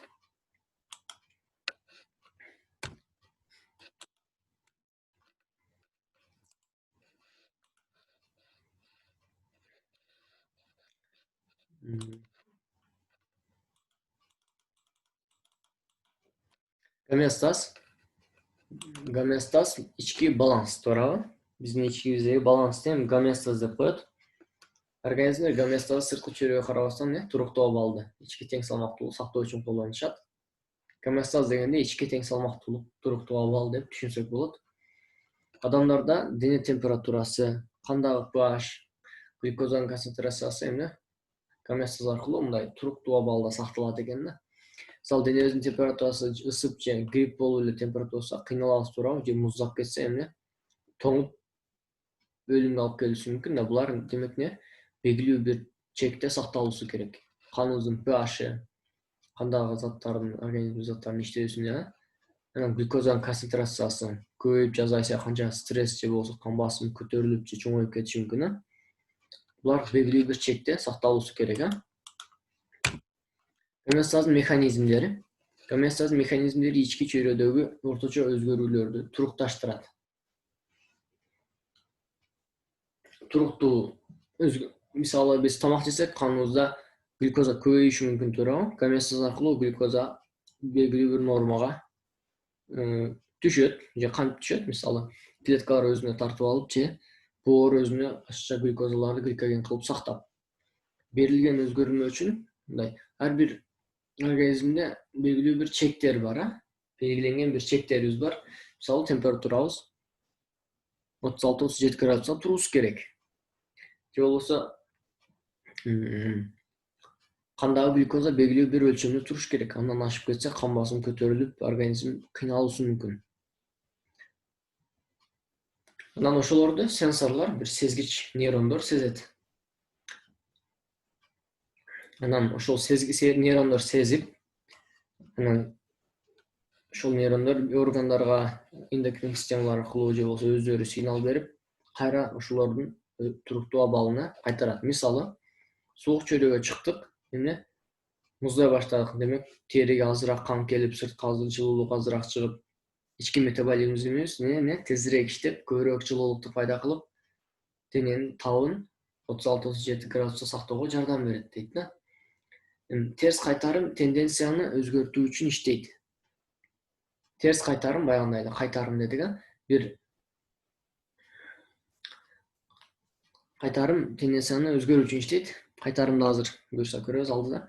Гомеостаз ички баланс, туурабы? Биздин ичкибиздеги балансты эми гомеостаз деп коет. Организмдер гомеостазды сырткы чөйрөгө карабастан туруктуу абалды, ички тең салмактуулук сактоо үчүн колдонушат. Гомеостаз дегенде ички тең салмактуулук, туруктуу абал деп түшүнсөк болот. Адамдарда дене температурасы, кандагы pH, глюкозанын концентрациясы эмне? Гомеостаз аркылуу мындай туруктуу абалда сакталат экен да. Мисалы, денебиздин температурасы ысып же грипп болуп эле температурасы кыйналабыз, туурабы? Же муздап кетсе эмне? Тоңуп өлүмгө алып келиши мүмкүн да. Булар демек эмне? Белгилүү бир чекте сакталуусу керек. Каныбыздын pH-ы, кандагы заттардын, организм заттарынын иштөөсүнө, анан глюкозанын концентрациясы көбөйүп же азайса, канча стресс же болбосо кан басымы көтөрүлүп же чоңоюп кетиши мүмкүн. Булар белгилүү бир чекте сакталуусу керек. Гомеостаздын механизмдери. Гомеостаздын механизмдери ички чөйрөдөгү орточо өзгөрүүлөрдү турукташтырат. Туруктуу мисалы, биз тамак жесек, каныбызда глюкоза көбөйүшү мүмкүн, туурабы? Гомеостаз аркылуу глюкоза белгилүү бир нормага түшөт же кантип түшөт? Мисалы, клеткалар өзүнө тартып алып же боор өзүнө ашыкча глюкозаларды гликоген кылып сактап. Берилген өзгөрмө үчүн мындай ар бир организмде белгилүү бир чектер бар, белгиленген бир чектерибиз бар. Мисалы, температурабыз 36-37 градуска туруусу керек. Же болбосо кандагы глюкоза белгилүү бир өлчөмдө туруш керек. Андан ашып кетсе, кан басымы көтөрүлүп, организм кыйналуусу мүмкүн. Анан ошолорду сенсорлор, бир сезгич нейрондор сезет. Анан ошол нейрондор сезип, анан ошол нейрондор органдарга, эндокрин системалар аркылуу же болсо өздөрү сигнал берип, кайра ошолордун туруктуу абалына кайтарат. Мисалы, суук чөйрөгө чыктык, эмне? Муздай баштадык. Демек, териге азыраак кан келип, сыртка жылуулук азыраак чыгып, ички метаболизмибиз тезирээк иштеп, көбүрөөк жылуулукту пайда кылып, дененин табын 36-37 градуста сактоого жардам берет дейт да. Терс кайтарым тенденцияны өзгөртүү үчүн иштейт. Терс кайтарым баягындай эле кайтарым дедик, бир кайтарым тенденцияны өзгөрүү үчүн иштейт. Кайтарымды азыр буюрса көрөбүз алдыда.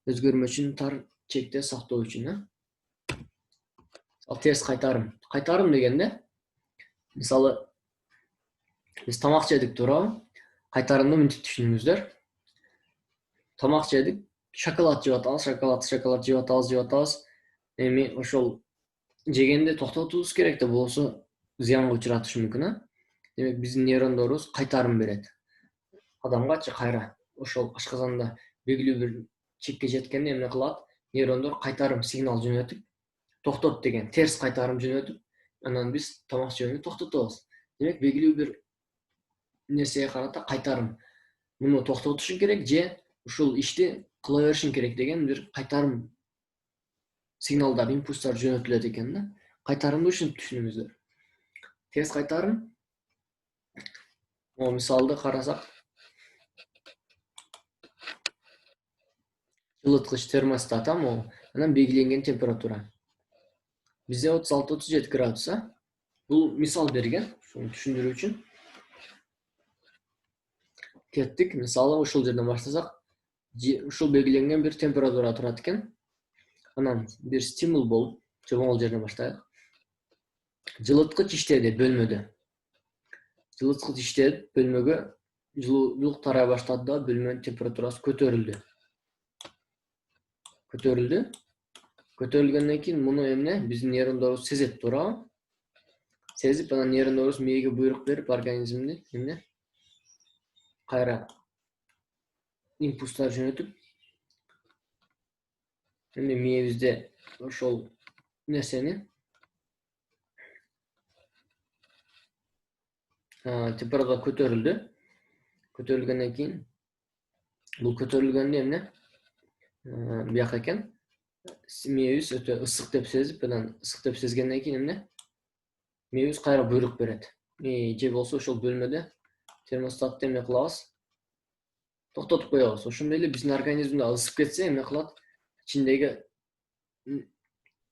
Өзгөрмөчүн тар чекте сактоо үчүн. Ал терс кайтарым. Кайтарым дегенде, мисалы, биз тамак жедик, туурабы? Кайтарымды мынтип түшүнүңүздөр. Тамак жедик, шоколад жеп атабыз, шоколад жеп атабыз. Эми ошол жегенде токтотуубуз керек да, болбосо зыянга учуратышы мүмкүн. Демек, биздин нейрондорубуз кайтарым берет. Адамга кайра ошол ашказанда белгилүү бир чекке жеткенде эмне кылат? Нейрондор кайтарым сигнал жөнөтүп, токтот деген терс кайтарым жөнөтүп, анан биз тамак жегенди токтотобуз. Демек белгилүү бир нерсеге карата кайтарым. Муну токтотушуң керек же ушул ишти кыла беришиң керек деген бир кайтарым сигналдар, импульстар жөнөтүлөт экен да. Кайтарымды ушинтип түшүнүңүздөр. Терс кайтарым, мисалды карасак, жылыткыч термостат анан белгиленген температура. Бизде 36-37 градус. Бул мисал берген, шуну түшүндүрүү үчүн. Кеттик, мисалы ушул жерден баштасак, ушул белгиленген бир температура турат экен. Анан бир стимул болуп, жомол жерден баштайлык. Жылыткыч иштеди бөлмөдө. Жылыткыч иштеп, бөлмөгө жылуулук тарай баштады да, бөлмөнүн температурасы көтөрүлдү. Көтөрүлгөндөн кийин муну эмне? Биздин нейрондорубуз сезет, туурабы? Сезип, анан нейрондорубуз мээге буйрук берип, организмди эмне? Кайра импульстар жөнөтүп, эмне мээбизде ошол нерсени температура көтөрүлдү. Көтөрүлгөндөн кийин бул көтөрүлгөндө эмне? Бияка экен. Мээбиз өтө ысык деп сезип, анан ысык деп сезгенден кийин эмне? Мээбиз кайра буйрук берет. Же болсо ошол бөлмөдө термостатты эмне кылабыз? Токтотуп коебуз. Ошондой эле биздин организмде ысып кетсе эмне кылат? Ичиндеги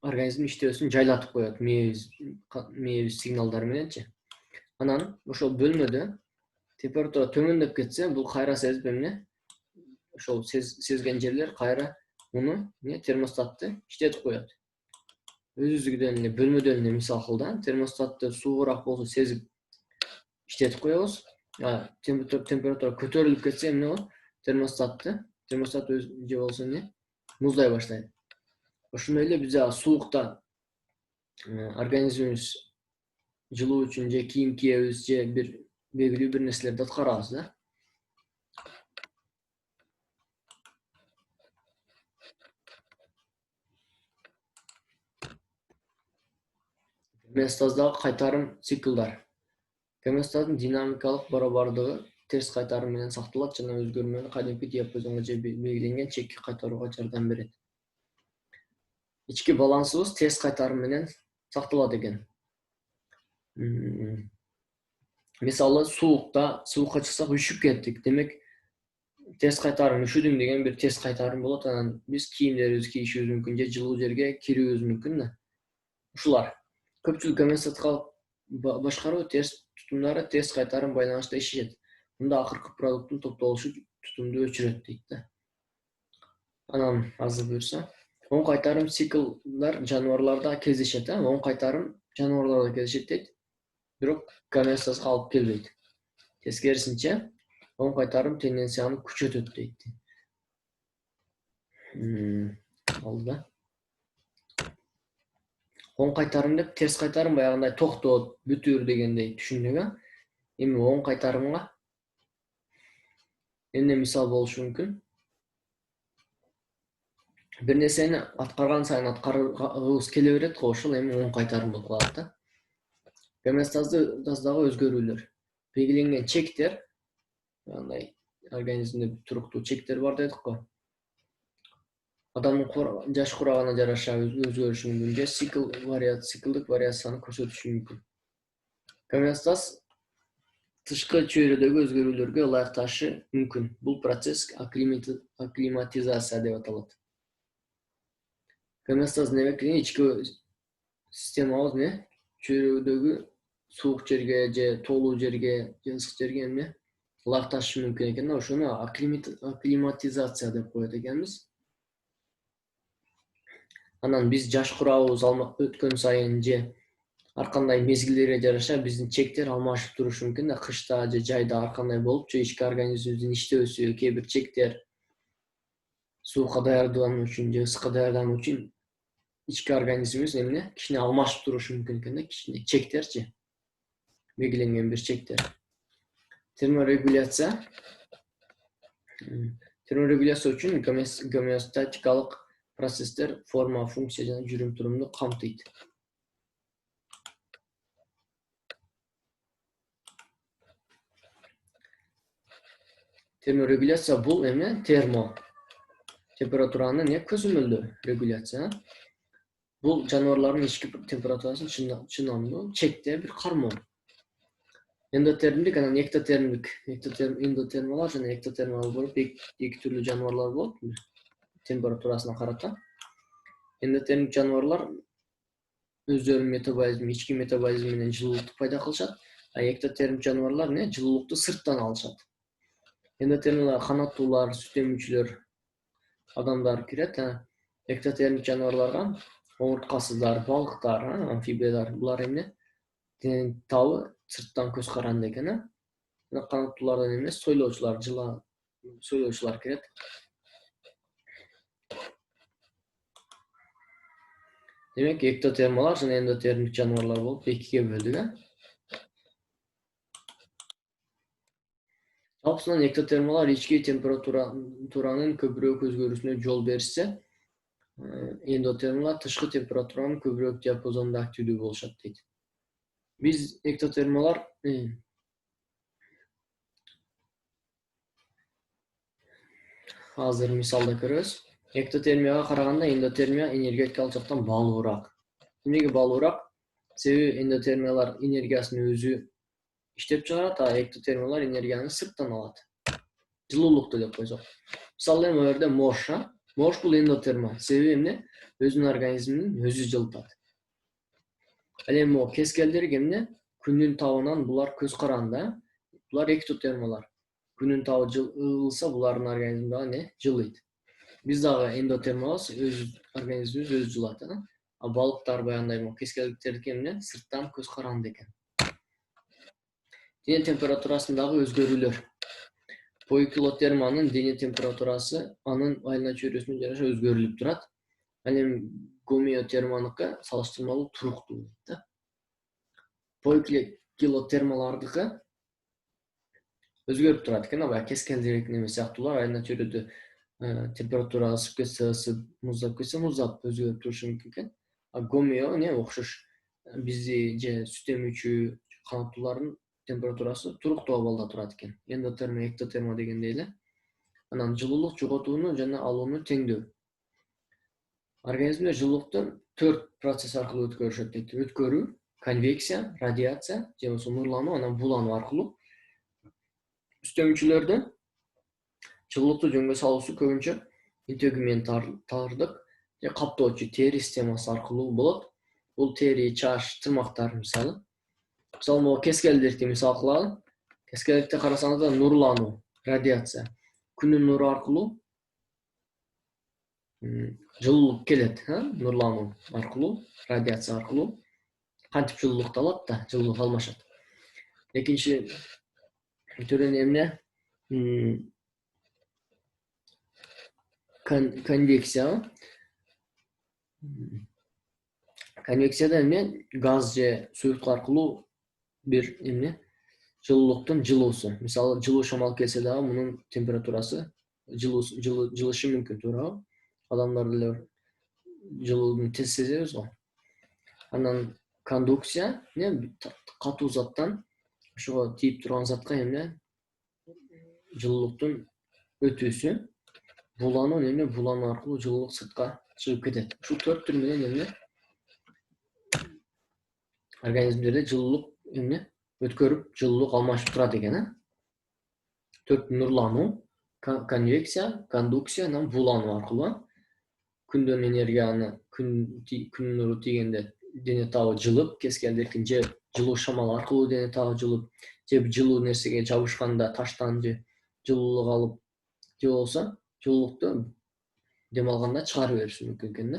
организм иштөөсүн жайлатып коет мээбиз сигналдары мененчи. Анан ошол бөлмөдө температура төмөндөп кетсе, бул кайра сезип эмне? Ошол сезген жерлер кайра муну термостатты иштетип коет. Өзүбүздөн эле бөлмөдөн эле мисал кылда, термостатты суугураак болсо сезип иштетип коебуз. Температура көтөрүлүп кетсе эмне болот? Термостат өзү же болсо эмне? Муздай баштайт. Ошондой эле биз суукта организмибиз жылуу үчүн же кийим кийебиз, же бир белгилүү бир нерселерди аткарабыз да. Гомеостаздагы кайтарым циклдар. Гомеостаздын динамикалык барабардыгы терс кайтарым менен сакталат жана өзгөрмөнү кадимки диапазонго же белгиленген чекке кайтарууга жардам берет. Ички балансыбыз терс кайтарым менен сакталат экен. Мисалы суукка чыксак үшүп кеттик. Демек, терс кайтарым, үшүдүм деген бир терс кайтарым болот. Анан биз кийимдерибизди кийишибиз мүмкүн, же жылуу жерге кирүүбүз мүмкүн да. Ушулар. Көпчүлүк гомеостатикалык башкаруу терс тутумдары терс кайтарым байланышта ишешет. Мында акыркы продукттун топтолушу тутумду өчүрөт дейт да. Анан азыр буюрса, оң кайтарым циклдар жаныбарларда кездешет. Оң кайтарым жаныбарларда кездешет дейт. Бирок гомеостазга алып келбейт. Тескерисинче, оң кайтарым тенденцияны күчөтөт дейт. Алды. Оң кайтарым деп терс кайтарым баягындай токтот, бүтүр дегендей түшүндүк. Эми оң кайтарымга эмне мисал болушу мүмкүн? Бир нерсени аткарган сайын аткаргыбыз келе берет го, ошол эми оң кайтарым болуп калат да. Гомеостаздагы өзгөрүүлөр. Белгиленген чектер, андай организмде туруктуу чектер бар дедик го. Адамдын жаш курагына жараша өзгөрүшү мүмкүн, же циклдык вариацияны көрсөтүшү мүмкүн. Гомеостаз тышкы чөйрөдөгү өзгөрүүлөргө ылайыкташы мүмкүн. Бул процесс акклиматизация деп аталат. Гомеостаз демек ички системабыз эмне? Чөйрөдөгү суук жерге же тоолуу жерге же ысык жерге эмне? Ылайыкташы мүмкүн экен. Ошону акклиматизация деп коет экенбиз. Анан биз жаш курабыбыз өткөн сайын же ар кандай мезгилдерге жараша биздин чектер алмашып турушу мүмкүн да. Кышта же жайда ар кандай болуп, же ички организмибиздин иштөөсү, кээ бир чектер суукка даярдануу үчүн же ысыкка даярдануу үчүн ички организмибиз эмне? Кичине алмашып турушу мүмкүн экен да, кичине чектерчи. Белгиленген бир чектер. Терморегуляция. Терморегуляция үчүн гомеостатикалык процесстер форма, функция жана жүрүм-турумду камтыйт. Терморегуляция бул эме температуранын көзөмөлдөө регуляция. Бул жаныбарлардын ички температурасын чынамдуу чекте бир кармоо. Эндотермдик анан эктотермдик, эндотермалар жана эктотермалар болуп эки түрлүү жаныбарлар болот температурасына карата. Эндотермдик жаныбарлар өздөрүнүн метаболизми, ички метаболизми менен жылуулукту пайда кылышат, а эктотермдик жаныбарлар жылуулукту сырттан алышат. Эндотермалар канаттуулар, сүт эмүүчүлөр, адамдар кирет. Эктотермдик жаныбарларга омурткасыздар, балыктар, амфибиялар булар дененин табы сырттан көз каранды экен. Канаттуулардан эмес, сойлоочулар кирет. Демек, эктотермалар жана эндотермдик жаныбарлар болуп экиге бөлдүк. Жалпысынан эктотермалар ички температуранын көбүрөөк өзгөрүүсүнө жол беришсе, эндотермалар тышкы температуранын көбүрөөк диапазонунда активдүү болушат дейт. Биз эктотермалар азыр мисалда көрөбүз. Эктотермияга караганда эндотермия энергетикалык жактан баалуураак. Эмнеге баалуураак? Себеби эндотермиялар энергиясын өзү иштеп чыгарат, а эктотермиялар энергияны сырттан алат. Жылуулукту деп койсок. Мисалы эми жерде мош бул эндотерма. Себеби өзүнүн организмин өзү жылытат. Ал эми кескелдерге күндүн табынан булар көз каранды, булар эктотермалар. Күнүн табы ылса, булардын организми дагы жылыйт. Биз дагы эндотермалыбыз, өз организмибиз өзү жылат. А балыктар баягындай кескелдиктердики сырттан көз каранды экен. Дене температурасындагы өзгөрүүлөр. Поикилотерманын дене температурасы анын айлана чөйрөсүнө жараша өзгөрүлүп турат. Ал эми гомеотерманыкы салыштырмалуу туруктуу болот. Поикилотермалардыкы өзгөрүп турат экен, баягы кескелдердики неме сыяктуулар айлана чөйрөдө температура ысып кетсе, муздап кетсе, муздап өзгөрүп турушу мүмкүн экен. А гомео окшош бизди же сүт эмүүчү канаттуулардын температурасы туруктуу абалда турат экен. Эндотерма, эктотерма дегендей эле. Анан жылуулук жоготууну жана алууну теңдөө. Организмде жылуулукту 4 процесс аркылуу өткөрүшөт дейт. Өткөрүү, конвекция, радиация, же болбосо нурлануу, анан булануу аркылуу. Сүт эмүүчүлөрдө жылуулукту жөнгө салуусу көбүнчө интегументардык же каптоочу тери системасы аркылуу болот. Бул тери, чаш, тырмактар мисалы. Мисалы могу кескелдерди мисал кылалы. Кескелдерди карасаңыздар нурлануу, радиация. Күнүн нуру аркылуу жылуулук келет, нурлануу аркылуу, радиация аркылуу. Кантип жылуулукту алат да, жылуулук алмашат. Экинчи түрү конвекция. Конвекцияда газ же суюктук аркылуу бир жылуулуктун жылуусу. Мисалы, жылуу шамал келсе дагы мунун температурасы жылышы мүмкүн, туурабы? Адамдар деле жылууну тез сезебиз го. Анан кондукция катуу заттан ошого тийип турган затка жылуулуктун өтүүсү. Булануу булануу аркылуу жылуулук сыртка чыгып кетет. Ушул 4 түр менен организмдерде жылуулук өткөрүп, жылуулук алмашып турат экен. 4 нурлануу, конвекция, кондукция, анан булануу аркылуу. Күндөн энергияны күн нуру тийгенде дене табы жылып, кескелдердин же жылуу шамал аркылуу дене табы жылып, же жылуу нерсеге жабышканда таштан же жылуулук алып, же болбосо жылуулукту дем алганда чыгарып бериши мүмкүн экен.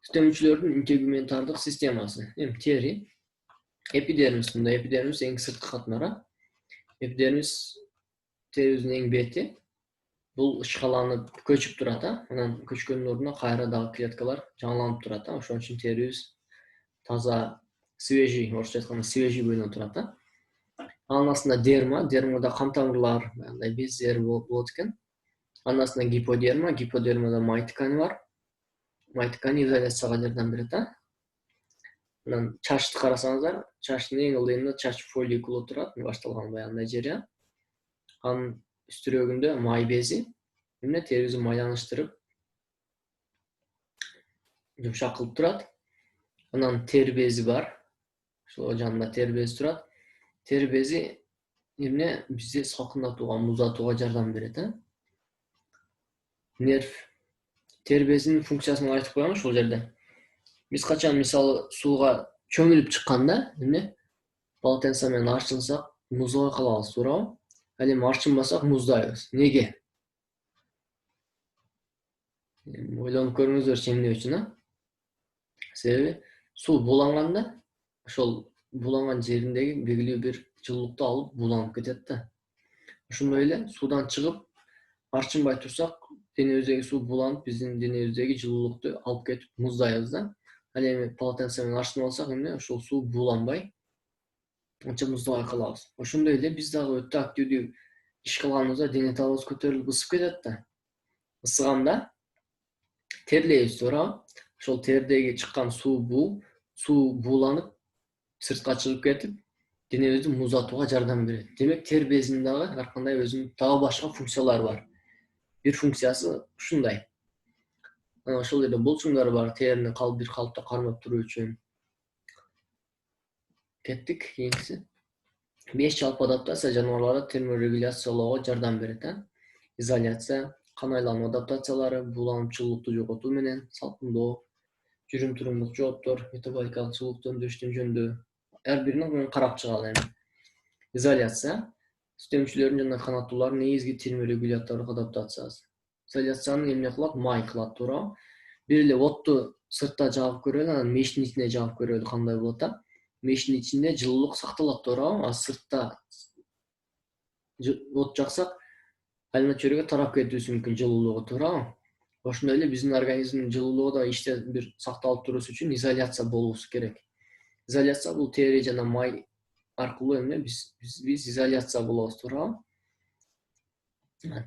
Сүт эмүүчүлөрдүн интегументардык системасы. Тери, эпидермис. Эпидермис эң сырткы катмара. Эпидермис терибиздин эң бети. Бул ышкаланып, көчүп турат, анан көчкөндүн ордуна кайра дагы клеткалар жаңыланып турат. Ошон үчүн терибиз таза, свежий, орусча айтканда свежий бөлүнүп турат. Анын астында дермада кан тамырлар, андай бездер болот экен. Анын астында гиподермада май ткани бар. Май ткани изоляцияга жардам берет. Анан чачты карасаңыздар, чачтын эң ылдыйында чач фолликулу турат, башталган баягындай жери. Анын üstürөгүндө май бези эмне терибизди майланыштырып жумшак кылып турат. Анан тери бези бар. Ошол жанында тери бези турат. Тери бези эмне бизди салкындатууга, муздатууга жардам берет. Нерв. Тери безинин функциясын айтып коеюн ушул жерде. Биз качан мисалы сууга чөмүлүп чыкканда эмне полотенце менен арчынсак муздабай калабыз, туурабы? Ал эми арчынбасак муздайбыз. Неге? Ойлонуп көрүңүздөр эмне үчүн, Себеби суу буланганда ошол буланган жериндеги белгилүү бир жылуулукту алып буланып кетет да. Ошондой эле суудан чыгып арчынбай турсак, денебиздеги суу буланып, биздин денебиздеги жылуулукту алып кетип муздайбыз да. Ал эми полотенце менен арчынып алсак эмне ошол суу буланбай анча муздабай калабыз. Ошондой эле биз дагы өтө активдүү иш кылганыбызда дене табыбыз көтөрүлүп ысып кетет да. Ысыганда терлейбиз, туурабы? Ошол тердеги чыккан суу бууланып сыртка чыгып кетип, денебизди муздатууга жардам берет. Демек, тер безинин дагы ар кандай өзүнүн дагы башка функциялары бар. Бир функциясы ушундай. Ошол эле булчуңдар бар, терини бир калыпта кармап туруу үчүн. Кеттик, кийинкиси. 5 жалпы адаптация жаныбарларды терморегуляциялоого жардам берет. Изоляция, кан айлануу адаптациялары, буланып жылуулукту жоготуу менен, салкындоо, жүрүм-турумдук жооптор, метаболикалык жылуулукту өндүрүштүн жөндөө. Ар бирин карап чыгалы эми. Изоляция сүт эмчүлөрүнүн жана канаттуулардын негизги терморегулятордук адаптациясы. Изоляцияны эмне кылат? Май кылат, туурабы? Бир эле отту сыртта жагып көрөлү, анан мештин ичине жагып көрөлү кандай болот. Мештин ичинде жылуулук сакталат, туурабы? А сыртта от жаксак, айлана чөйрөгө тарап кетүүсү мүмкүн жылуулугу, туурабы? Ошондой эле биздин организмдин жылуулугу да ичте бир сакталып туруусу үчүн изоляция болуусу керек. Изоляция бул тери жана май аркылуу эмне биз изоляция болобуз, туурабы?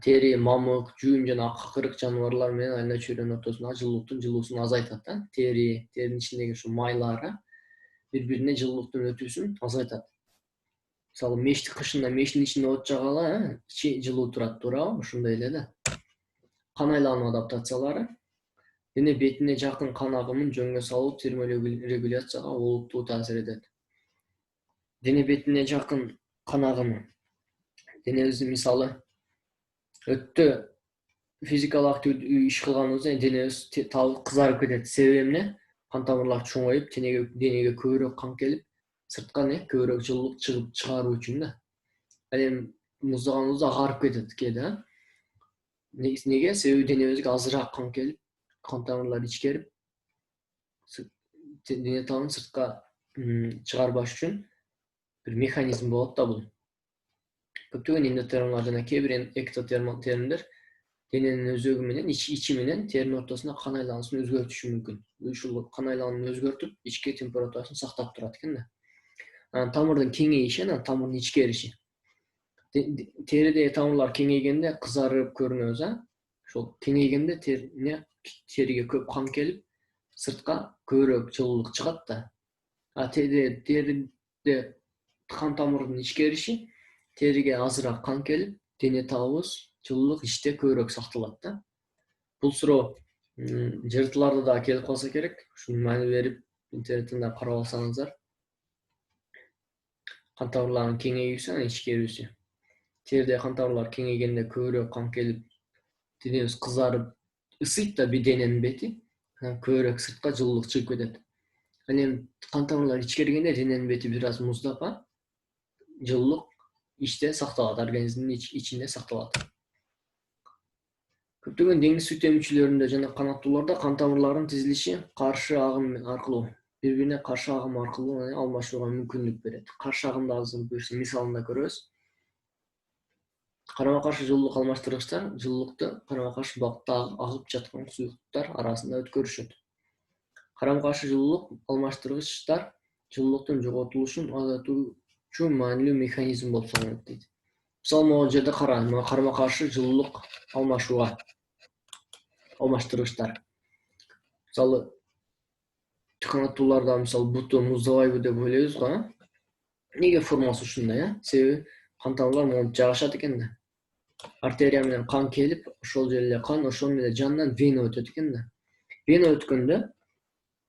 Тери, мамык, жүүн жана акырык жаныбарлар менен айлана чөйрөнүн ортосундагы жылуулуктун жылуусун азайтат. Теринин ичиндеги ушу майлар бири-бирине жылуулуктун өтүүсүн азайтат. Мисалы, мешти кышында мештин ичинде от жагалы, ичи жылуу турат, туурабы? Ошондой эле да. Кан айлануу адаптациялары дене бетине жакын кан агымын жөнгө салуу терморегуляцияга олуттуу таасир этет. Дене бетине жакын кан агымы денебиздин мисалы өтө физикалык активдүү иш кылганыбызда денебиз табы кызарып кетет. Себеби эмне? Кан тамырлар чоңоюп, денеге көбүрөөк кан келип, сыртка көбүрөөк жылуулук чыгаруу үчүн да. Ал эми муздаганыбызда агарып кетет кээде. Неге? Себеби денебизге азыраак кан келип, кан тамырлар ичкерип, дене табын сыртка чыгарбаш үчүн бир механизм болот да бул. Көптөгөн эндотермдер жана кээ бир эктотермдер дененин өзөгү менен ичи менен теринин ортосунда кан айлануусун өзгөртүшү мүмкүн. Ушул кан айланууну өзгөртүп, ички температурасын сактап турат экен да. Анан тамырдын кеңейиши, анан тамырдын ичкериши. Теридеги тамырлар кеңейгенде кызарып көрүнөбүз, Ошол кеңейгенде териге көп кан келип, сыртка көбүрөөк жылуулук чыгат да. Териде кан тамырдын ичкериши, териге азыраак кан келип, дене табыбыз жылуулук ичте көбүрөөк сакталат да. Бул суроо жыртыларда да келип калса керек. Ушуну маани берип, интернеттен да карап алсаңыздар. Кан тамырларынын кеңейүүсү, анан ичкерүүсү. Теридеги кан тамырлар кеңейгенде көбүрөөк кан келип, денебиз кызарып, ысыйт да дененин бети, анан көбүрөөк сыртка жылуулук чыгып кетет. Ал эми кан тамырлар ичкергенде дененин бети бир аз муздап, жылуулук ичте сакталат, организмдин ичинде сакталат. Көптөгөн деңиз сүт эмчүлөрүндө жана канаттууларда кан тамырларынын тизилиши каршы агым аркылуу, бири-бирине каршы агым аркылуу алмашууга мүмкүнлүк берет. Каршы агымды азыр мисалында көрөбүз. Карама-каршы жылуулук алмаштыргычтар жылуулукту карама-каршы багытта агып жаткан суюктуктар арасында өткөрүшөт. Карама-каршы жылуулук алмаштыргычтар жылуулуктун жоготулушун азайтуучу маанилүү механизм болуп саналат дейт. Мисалы, могул жерде караңыз, карама-каршы жылуулук алмаштыргычтар. Мисалы, канаттууларда мисалы буту муздабайбы деп ойлойбуз го, Неге формасы ушундай, Себеби кан тамырлар монтип жагышат экен да. Артерия менен кан келип, ошол жерде кан ошол менен жанынан вена өтөт экен да. Вена өткөндө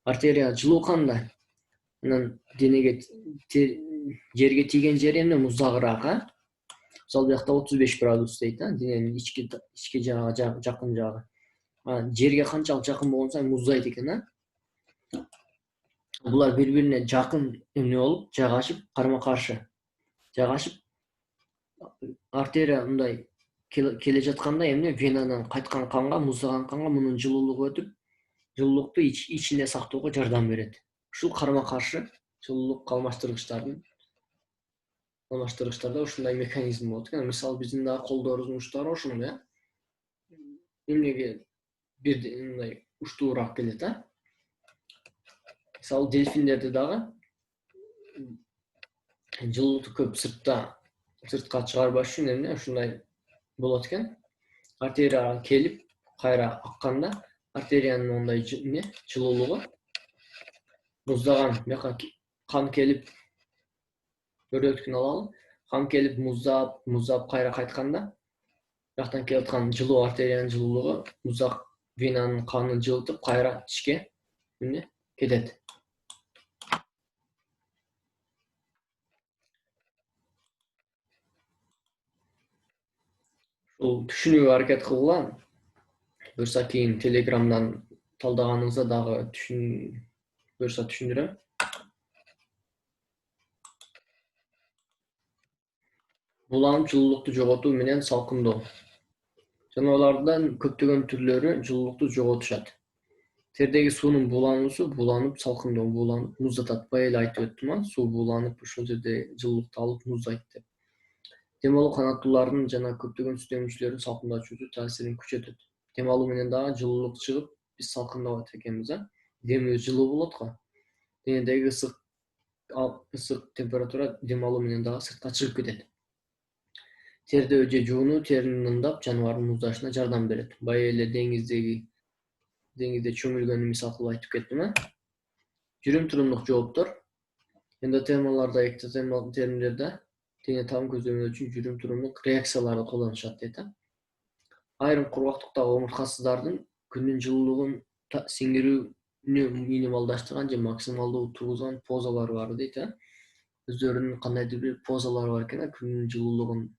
артерия жылуу канда. Анан денеге жерге тийген жери эмне муздагыраак, а? Мисалы биякта 35 градус дейт, дененин ички жагы, жакын жагы. Жерге канчалык жакын болгон сайын муздайт экен, а? Булар бири-бирине жакын эмне болуп, жайгашып, карма-каршы жайгашып, артерия мындай келе жатканда эмне венадан кайткан канга, муздаган канга мунун жылуулугу өтүп, жылуулукту ичинде сактоого жардам берет. Ушул карма-каршы жылуулук алмаштыргычтарда ушундай механизм болот экен. Мисалы биздин дагы колдорубуздун учтары ошондой, эмнеге бир мындай уштуураак келет, а? Мисалы дельфиндерде дагы жылуулукту көп сыртка чыгарбаш үчүн эмне ушундай болот экен. Артерия келип, кайра акканда артериянын мондай эмне жылуулугу муздаган бияка кан келип өрөтүн алалы. Кан келип муздап кайра кайтканда бияктан келип аткан жылуу артериянын жылуулугу муздак венанын канын жылытып кайра ичке эмне кетет. Ушул түшүнүүгө аракет кылгыла. Буюрса кийин Телеграмдан талдаганыңызда дагы буюрса түшүндүрөм. Буланып жылуулукту жоготуу менен салкындоо. Жаныбарлардан көптөгөн түрлөрү жылуулукту жоготушат. Тердеги суунун буланып салкындоо, буланып муздатат. Бая эле айтып өттүм, суу буланып ошол жерде жылуулукту алып муздайт деп. Дем алуу канаттуулардын жана көптөгөн сүт эмчүлөрдүн салкындатуучу таасирин күчөтөт. Дем алуу менен дагы жылуулук чыгып, биз салкындабайт экенбиз, Демибиз жылуу болот го. Денедеги ысык температура дем алуу менен дагы сыртка чыгып кетет. Терде же жуунуу терини нымдап, жаныбардын муздашына жардам берет. Бая эле деңизде чөмүлгөнү мисал кылып айтып кеттим, Жүрүм турумдук жооптор. Эндотермаларда, эктотермдерде дене табын көздөмөө үчүн жүрүм турумдук реакцияларды колдонушат дейт. Айрым кургактыктагы омурткасыздардын күндүн жылуулугун сиңирүүнү минималдаштырган же максималдуу тургузган позалары бар дейт. Өздөрүнүн кандайдыр бир позалары бар экен, күндүн жылуулугун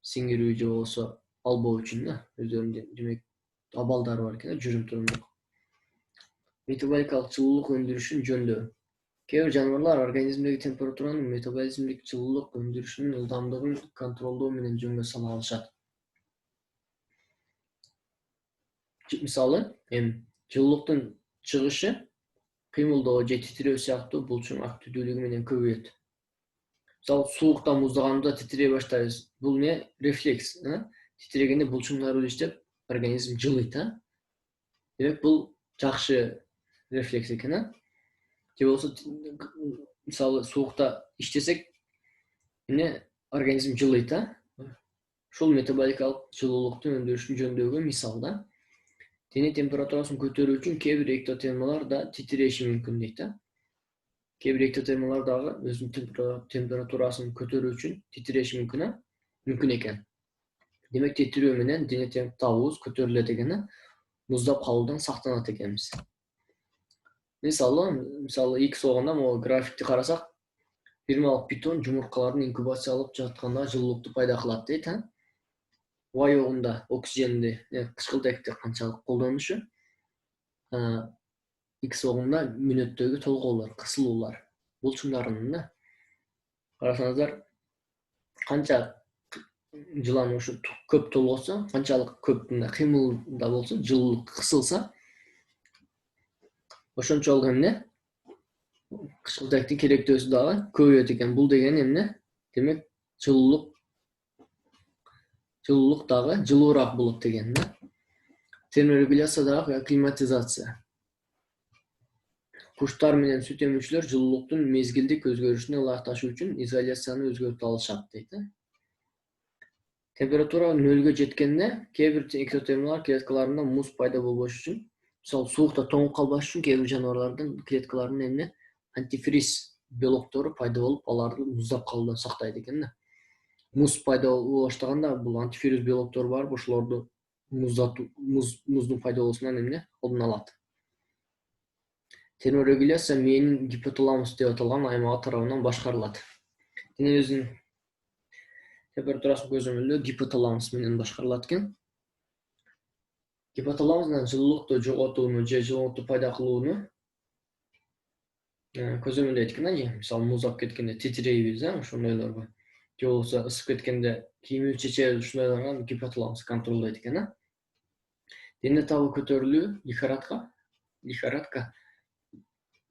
сиңирүү же болбосо албоо үчүн өздөрүнүн демек абалдары бар экен, жүрүм турумдук. Метаболикалык жылуулук өндүрүшүн жөндөөө. Кээ бир жаныбарлар организмдеги температуранын метаболизмдик жылуулук өндүрүшүнүн ылдамдыгын контролдоо менен жөнгө сала алышат. Мисалы, жылуулуктун чыгышы кыймылдоо же титирөө сыяктуу булчуң активдүүлүгү менен көбөйөт. Мисалы, суукта муздаганда титирей баштайбыз. Бул не? Рефлекс. Титирегенде булчуңдар иштеп, организм жылыйт. Демек, бул жакшы рефлекс экен, Же болбосо, мисалы, суукта иштесек, организм жылыйт, Ушул метаболикалык жылуулуктун өндүрүшүн жөндөөгө мисал Дене температурасын көтөрүү үчүн кээ бир эктотермалар да титиреши мүмкүн дейт. Кээ бир эктотермалар дагы өзүнүн температурасын көтөрүү үчүн титиреши мүмкүн экен. Демек, титирөө менен дене табыбыз көтөрүлөт экен, муздап калуудан сактанат экенбиз. Мисалы, X огондо могу графикти карасак, фермалык питон жумуркалардын инкубациялап жатканда жылуулукту пайда кылат дейт. Y огунда оксиженди, кычкылтекти канчалык колдонушу, X огунда мүнөттөгү толгоолор, кысылуулар, булчуңдарынын карасаңыздар, канча жылан ушу көп толгосо, канчалык көп кыймылда болсо, жылуулук кысылса, ошончолук кычкылтектин керектөөсү дагы көбөйөт экен. Бул деген Демек, жылуулук дагы жылуураак болот деген. Терморегуляция дагы акклиматизация. Куштар менен сүт эмүүчүлөр жылуулуктун мезгилдик өзгөрүшүнө ылайыкташуу үчүн изоляцияны өзгөртө алышат дейт. Температура нөлгө жеткенде кээ бир эктотермалар клеткаларында муз пайда болбош үчүн, мисалы, суукта тоңуп калбаш үчүн кээ бир жаныбарлардын клеткаларында антифриз белоктору пайда болуп, аларды муздап калуудан сактайт экен. муз пайда боло баштаганда бул антифриз белоктор бар, ошолорду муздун пайда болуусунан эмне алдын алат. Терморегуляция мээнин гипоталамус деп аталган аймагы тарабынан башкарылат. Денебиздин температурасын көзөмөлдөө гипоталамус менен башкарылат экен. Гипоталамус жылуулукту жоготууну же жылуулукту пайда кылууну көзөмөлдөйт экен. Мисалы, муз алып кеткенде титирейбиз, ошондойлорго. Же болбосо ысып кеткенде кийимибизди чечебиз, ушундайларга гипоталамус контролдойт экен. Дене табы көтөрүлүү, лихорадка.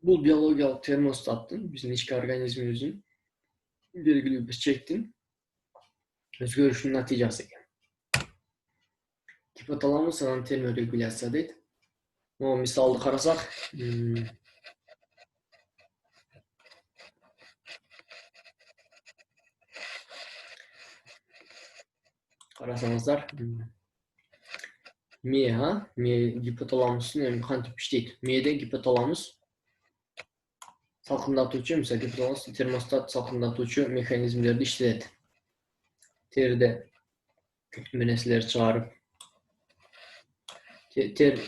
Бул биологиялык термостаттын, биздин ички организмибиздин белгилүү бир чектин өзгөрүшүнүн натыйжасы экен. Гипоталамус анан терморегуляция дейт. Могу мисалды карасак, карасаңыздар, мээ гипоталамустун кантип иштейт? Мээде гипоталамус салкындатуучу, мисалы, гипоталамус термостат салкындатуучу механизмдерди иштетет. Терде бир нерселерди чыгарып, тер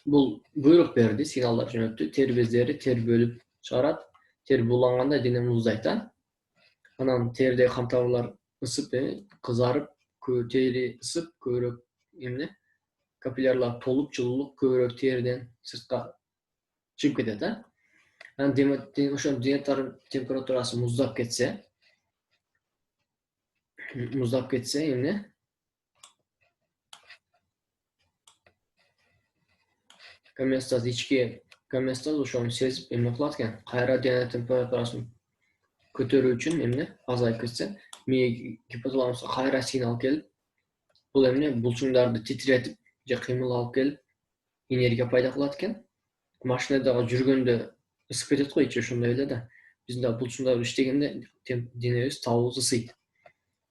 бул буйрук берди, сигналдар жөнөттү. Тер бездери тер бөлүп чыгарат. Тер буланганда дене муздайт. Анан тердеги кан тамырлар ысып, кызарып, тери ысып, көбүрөөк капиллярлар толуп, жылуулук көбүрөөк терден сыртка чыгып кетет. Анан ошо дене температурасы муздап кетсе, гомеостаз, ички гомеостаз ошону сезип кылат экен. Кайра дене температурасын көтөрүү үчүн азайып кетсе, мээ гипоталамуска кайра сигнал келип, бул булчуңдарды титиретип же кыймыл алып келип, энергия пайда кылат экен. Машинада жүргөндө ысып кетет го, ичи ошондой эле да. Биздин да булчуңдар иштегенде денебиз, табыбыз ысыйт.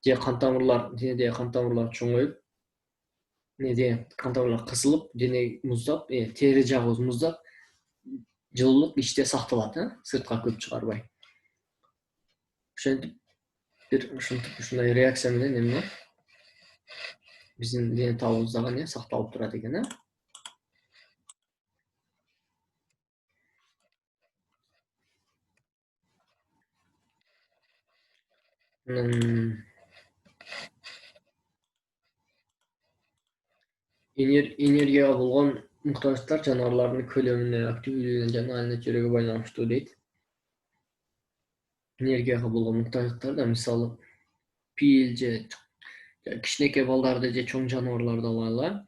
Же денедеги кан тамырлар чоңоюп, кан тамырлар кысылып, дене муздап, тери жагыбыз муздап, жылуулук ичте сакталат, сыртка көп чыгарбай. Ошентип ушундай реакция менен биздин дене табыбыз дагы сакталып турат экен. Энергияга болгон муктаждыктар жаныбарлардын көлөмүнө, активдүүлүгүнө жана ал нечелерге байланыштуу дейт. Энергияга болгон муктаждыктар да, мисалы, пил же кичинекей балдарды же чоң жаныбарларды алайлы.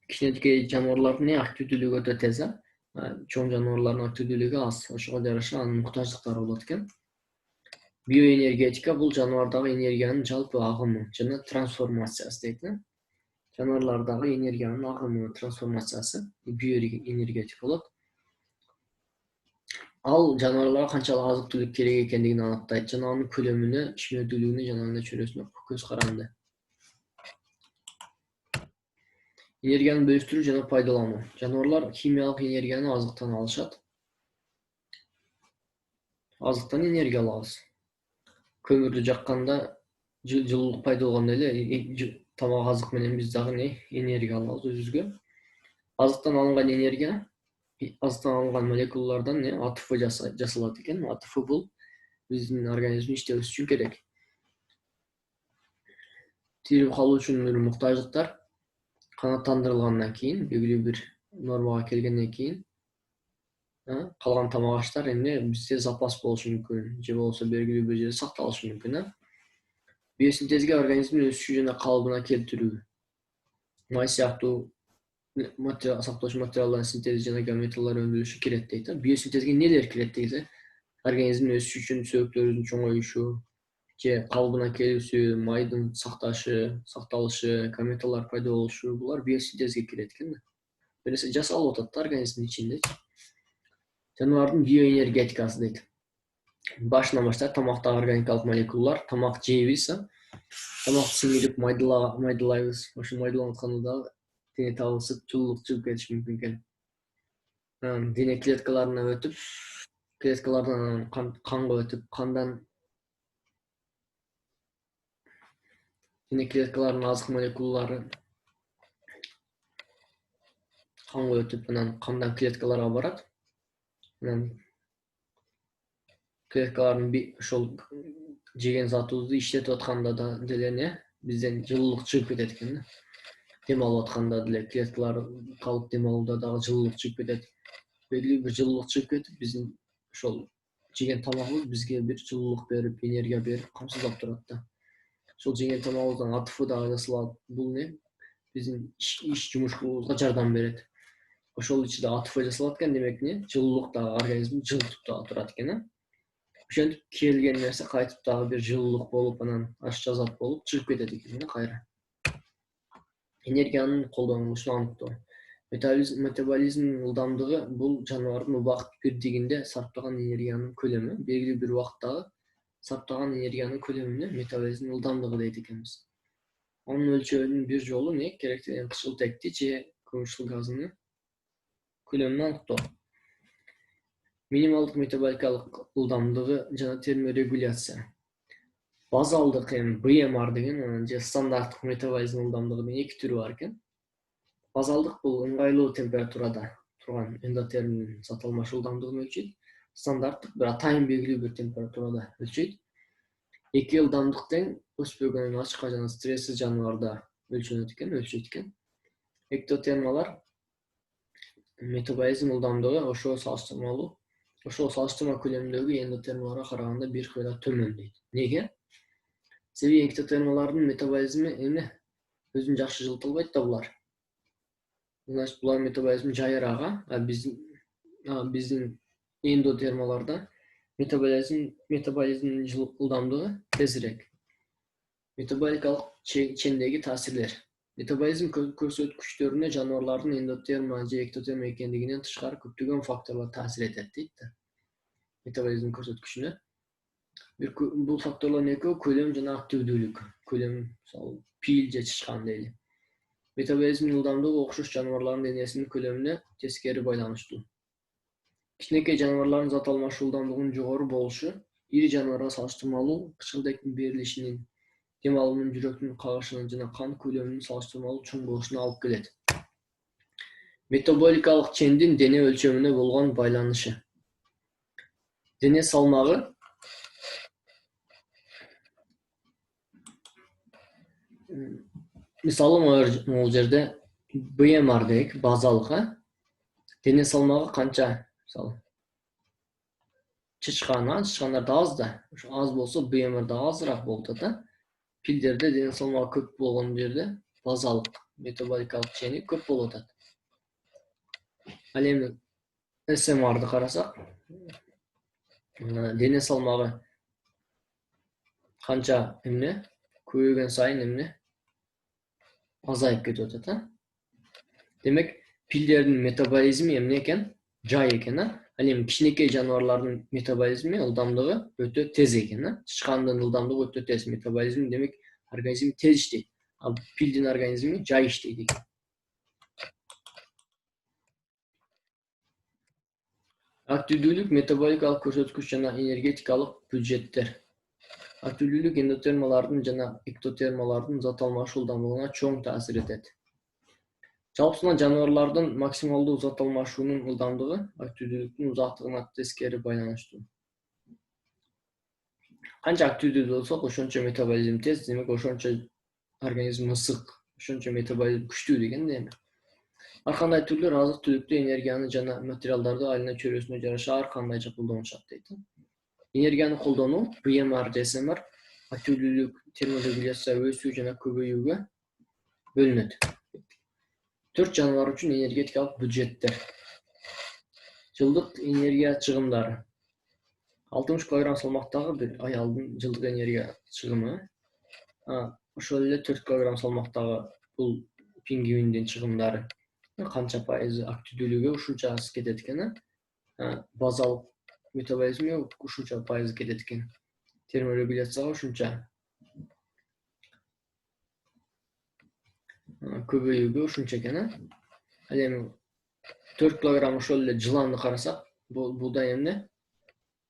Кичинекей жаныбарлардын активдүүлүгү өтө тез, чоң жаныбарлардын активдүүлүгү аз. Ошого жараша анын муктаждыктары болот экен. Биоэнергетика бул жаныбардагы энергиянын жалпы агымы жана трансформациясы дейт. Жаныбарлардагы энергиянын агымы, трансформациясы биоэнергетика болот. Ал жаныбарларга канчалык азык-түлүк керек экендигин аныктайт жана анын көлөмүнө, ишмердүүлүгүнө жана нечелесине көз каранды. Энергияны бөлүштүрүү жана пайдалануу. Жаныбарлар химиялык энергияны азыктан алышат. Азыктан энергия алабыз. Көмүрдү жакканда жылуулук пайда болгондой эле тамак азык менен биз дагы энергия алабыз өзүбүзгө. Азыктан алынган энергия, азыктан алынган молекулалардан АТФ жасалат экен. АТФ бул биздин организмдин иштебиш үчүн керек. Тирүү калуу үчүн муктаждыктар канааттандырылгандан кийин, белгилүү бир нормага келгенден кийин, калган тамак аштар бизде запас болушу мүмкүн, же болбосо белгилүү бир жерде сакталышы мүмкүн. Биосинтезге организмдин өсүшү жана калыбына келтирүү. Май сыяктуу сактоочу материалдардын синтези жана гаметалар өндүрүлүшү кирет дейт. Биосинтезге эмнелер кирет дегенде, организмдин өсүшү үчүн сөөктөрүбүздүн чоңоюшу же калыбына келүүсү, майдын сакталышы, гаметалар пайда болушу, булар биосинтезге кирет экен. Бир нерсе жасалып атат организмдин ичинде. Жаныбардын биоэнергетикасы дейт. Башынан баштап тамактагы органикалык молекулалар, тамак жейбиз, тамак сиңирип майдалайбыз. Ошо майдаланып атканда дагы дене табы ысып, жылуулук чыгып кетиши мүмкүн экен. Дене клеткаларына өтүп, клеткалардан канга өтүп, кандан Дене клеткаларынын азык молекулалары канга өтүп, анан кандан клеткаларга барат. Анан клеткалардын ошол жеген затыбызды иштетип атканда да деле бизден жылуулук чыгып кетет экен да. Дем алып атканда деле клеткалар калып дем алууда дагы жылуулук чыгып кетет. Белгилүү бир жылуулук чыгып кетип, биздин ошол жеген тамагыбыз бизге бир жылуулук берип, энергия берип камсыздап турат да. Ошол жеген тамагыбыздан АТФ дагы жасалат. Бул биздин иш жумушубузга жардам берет. Ошол ичинде АТФ жасалат экен, демек жылуулук дагы организмди жылытып дагы турат экен. Ошентип келген нерсе кайтып дагы бир жылуулук болуп, анан ашча зат болуп чыгып кетет экен кайра. Энергиянын колдонулушун аныктоо. Метаболизмдин ылдамдыгы бул жаныбардын убакыт бирдигинде сарптаган энергиянын көлөмү, белгилүү бир убакыттагы сарптаган энергиянын көлөмүнө метаболизмдин ылдамдыгы дейт экенбиз. Анын өлчөөнүн бир жолу керектеген кычкылтекти же көмүрчүл газынын көлөмүн аныктоо. Минималдык метаболикалык ылдамдыгы жана терморегуляция. Базалдык БМР деген же стандарттык метаболизм ылдамдыгы деген эки түрү бар экен. Базалдык бул ыңгайлуу температурада турган эндотермдин зат алмашуу ылдамдыгын өлчөйт. Стандарттык бир атайын белгилүү бир температурада өлчөйт. Эки ылдамдык тең өспөгөн ачка жана стрессиз жаныбарда өлчөйт экен. Эктотермалар метаболизм ылдамдыгы ошол салыштырма көлөмүндөгү эндотермаларга караганда бир кыйла төмөн дейт. Неге? Себеби эктотермалардын метаболизми өзүн жакшы жылыта албайт да булар. Значит, булар метаболизм жайыраак, биздин эндотермаларда метаболизмдин ылдамдыгы тезирээк. Метаболикалык чендеги таасирлер. Метаболизм көрсөткүчтөрүнө жаныбарлардын эндотерма же эктотерма экендигинен тышкары көптөгөн факторлор таасир этет дейт да. Метаболизм көрсөткүчүнө бул факторлордун экөө көлөм жана активдүүлүк. Көлөм, мисалы, пил же чычкан дейли. Метаболизмдин ылдамдыгы окшош жаныбарлардын денесинин көлөмүнө тескери байланыштуу. Кичинекей жаныбарлардын зат алмашуу ылдамдыгынын жогору болушу ири жаныбарга салыштырмалуу кычкылтектин берилишинин, дем алуунун, жүрөктүн кагышынын жана кан көлөмүнүн салыштырмалуу чоң болушуна алып келет. Метаболикалык чендин дене өлчөмүнө болгон байланышы. Дене салмагы мисалы могул жерде БМР дейик, базалык, дене салмагы канча? Мисалы чычкандар да аз да. Ошо аз болсо БМР да азыраак болуп атат. Пилдерде дене салмагы көп болгон жерде базалык метаболикалык чени көп болуп атат. Ал эми СМРды карасак, дене салмагы канча көбөйгөн сайын азайып кетип атат. Демек, пилдердин метаболизми экен? Жай экен. Ал эми кичинекей жаныбарлардын метаболизми ылдамдыгы өтө тез экен. Чычкандын ылдамдыгы өтө тез. Метаболизм демек организм тез иштейт. Ал пилдин организми жай иштейт экен. Активдүүлүк, метаболикалык көрсөткүч жана энергетикалык бюджеттер. Активдүүлүк эндотермалардын жана эктотермалардын зат алмашуу ылдамдыгына чоң таасир этет. Жалпысынан жаныбарлардын максималдуу зат алмашуунун ылдамдыгы активдүүлүктүн узактыгына тескери байланыштуу. Канча активдүү болсок, ошончо метаболизм тез, демек ошончо организм ысык, ошончо метаболизм күчтүү деген эми. Ар кандай түрлөр азык-түлүктү, энергияны жана материалдарды айылына чөйрөсүнө жараша ар кандайча колдонушат дейт. Энергияны колдонуу БМР, СМР, активдүүлүк, терморегуляция, өсүү жана көбөйүүгө бөлүнөт. 4 жаныбар үчүн энергетикалык бюджеттер. Жылдык энергия чыгымдары. 60 кг салмактагы бир аялдын жылдык энергия чыгымы. Ошол эле 4 кг салмактагы бул пингвиндин чыгымдары. Канча пайызы активдүүлүгү ушунча кетет экен. Базалык метаболизми ушунча пайыз кетет экен. Терморегуляцияга ушунча. Көбөйүүгө ушунча экен. Ал эми 4 кг ошол эле жыланды карасак, бул да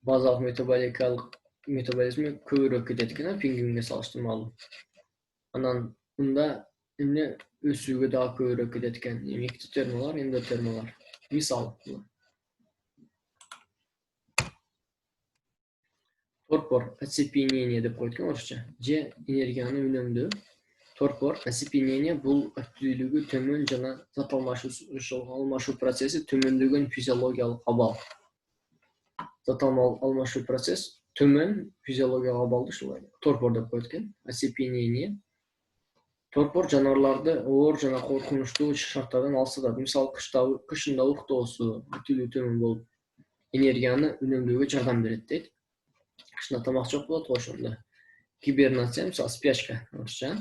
базалык метаболизми көбүрөөк кетет экен, пингвинге салыштырмалуу. Анан мында эмне өсүүгө дагы көп аракет эткен эктотермалар, эндотермалар. Мисал, торпор оцепенение деп коет экен орусча. Же энергияны үнөмдөө. Торпор оцепенение бул активдүүлүгү төмөн жана зат алмашуу процесси төмөндөгөн физиологиялык абал. Зат алмашуу процесс төмөн физиологиялык абалды ушулай торпор деп коет экен. Оцепенение. Торпор жаныбарларды оор жана коркунучтуу шарттардан алыстатат. Мисалы, кышында уктоосу активдүүлүгү төмөн болуп, энергияны үнөмдөөгө жардам берет дейт. Кышында тамак жок болот, ошондо гибернация, мисалы спячка орусча.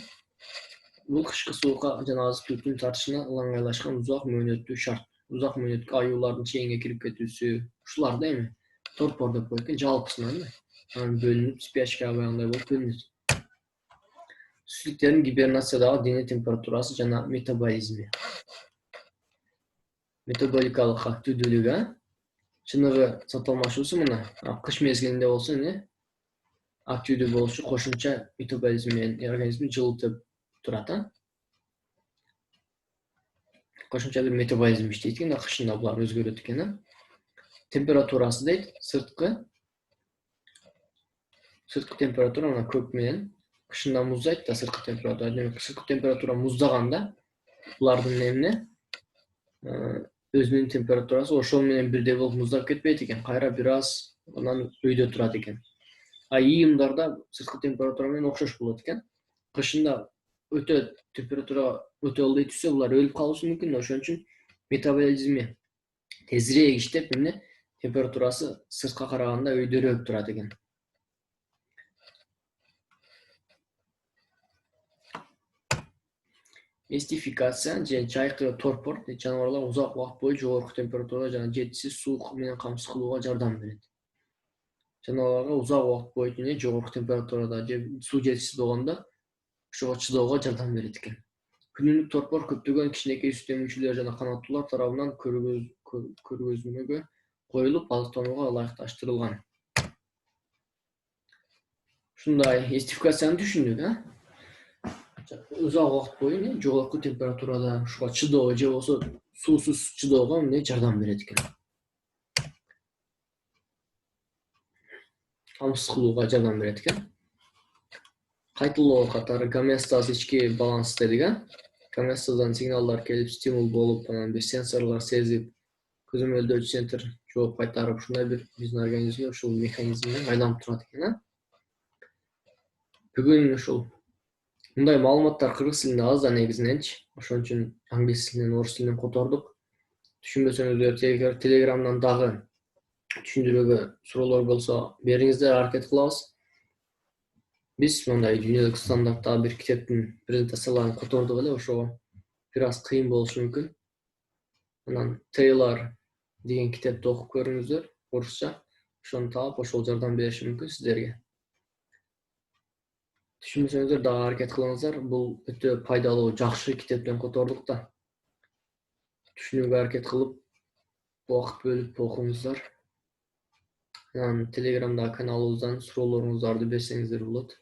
Бул кышкы суукка жана азык-түлүктүн тартышына ыңгайлашкан узак мөөнөттүү шарт. Узак мөөнөткө аюулардын чейинге кирип кетүүсү, ушулар да эми торпор деп коет экен жалпысынан да. Анан бөлүнүп спячка баягындай болуп бөлүнөт. Түздүктөрдүн гибернациядагы дене температурасы жана метаболизми. Метаболикалык активдүүлүгү, чыныгы зат алмашуусу мына кыш мезгилинде болсо активдүү болушу кошумча метаболизм менен организмди жылытып турат. Кошумча бир метаболизм иштейт экен да, кышында булар өзгөрөт экен. Температурасы дейт, сырткы температура мына көк менен кышында муздайт да сырткы температура. Демек, сырткы температура муздаганда булардын эмне өзүнүн температурасы ошол менен бирдей болуп муздап кетпейт экен. Кайра бир аз анан өйдө турат экен. Ийымдарда сырткы температура менен окшош болот экен. Кышында өтө температура өтө ылдый түшсө булар өлүп калышы мүмкүн. Ошон үчүн метаболизми тезирээк иштеп, эмне температурасы сыртка караганда өйдөрөөк турат экен. Эстификация же чайкы торпор жаныбарлар узак убакыт бою жогорку температурада жана жетишсиз суук менен камсыз кылууга жардам берет. Жаныбарларга узак убакыт бою жогорку температурада же суу жетишсиз болгондо ошого чыдоого жардам берет экен. Күнүлүк торпор көптөгөн кичинекей сүт эмүүчүлөр жана канаттуулар тарабынан көргөзмөгө коюлуп, азыктанууга ылайыкташтырылган. Ушундай эстификацияны түшүндүк, узак убакыт бою жогорку температурада ушуга чыдоо же болбосо суусуз чыдоого жардам берет экен. Камсыз кылууга жардам берет экен. Кайталоо катары гомеостаз, ички баланс дедик. Гомеостаздан сигналдар келип, стимул болуп, анан бир сенсорлор сезип, көзөмөлдөөчү центр жооп кайтарып, ушундай бир биздин организмде ушул механизмдер айланып турат экен. Бүгүн ушул мындай маалыматтар кыргыз тилинде аз да негизиненчи. Ошон үчүн англис тилинен, орус тилинен котордук. Түшүнбөсөңүздөр Телеграмдан дагы түшүндүрүүгө суроолор болсо бериңиздер, аракет кылабыз. Биз мындай дүйнөлүк стандарттагы бир китептин презентацияларын котордук эле, ошого бир аз кыйын болушу мүмкүн. Анан Тейлор деген китепти окуп көрүңүздөр, орусча. Ошону таап, ошол жардам бериши мүмкүн сиздерге. Түшүнбөсөңүздөр дагы аракет кылыңыздар. Бул өтө пайдалуу, жакшы китептен котордук да. Түшүнүүгө аракет кылып, убакыт бөлүп окуңуздар. Телеграмдагы каналыбыздан суроолоруңуздарды берсеңиздер болот.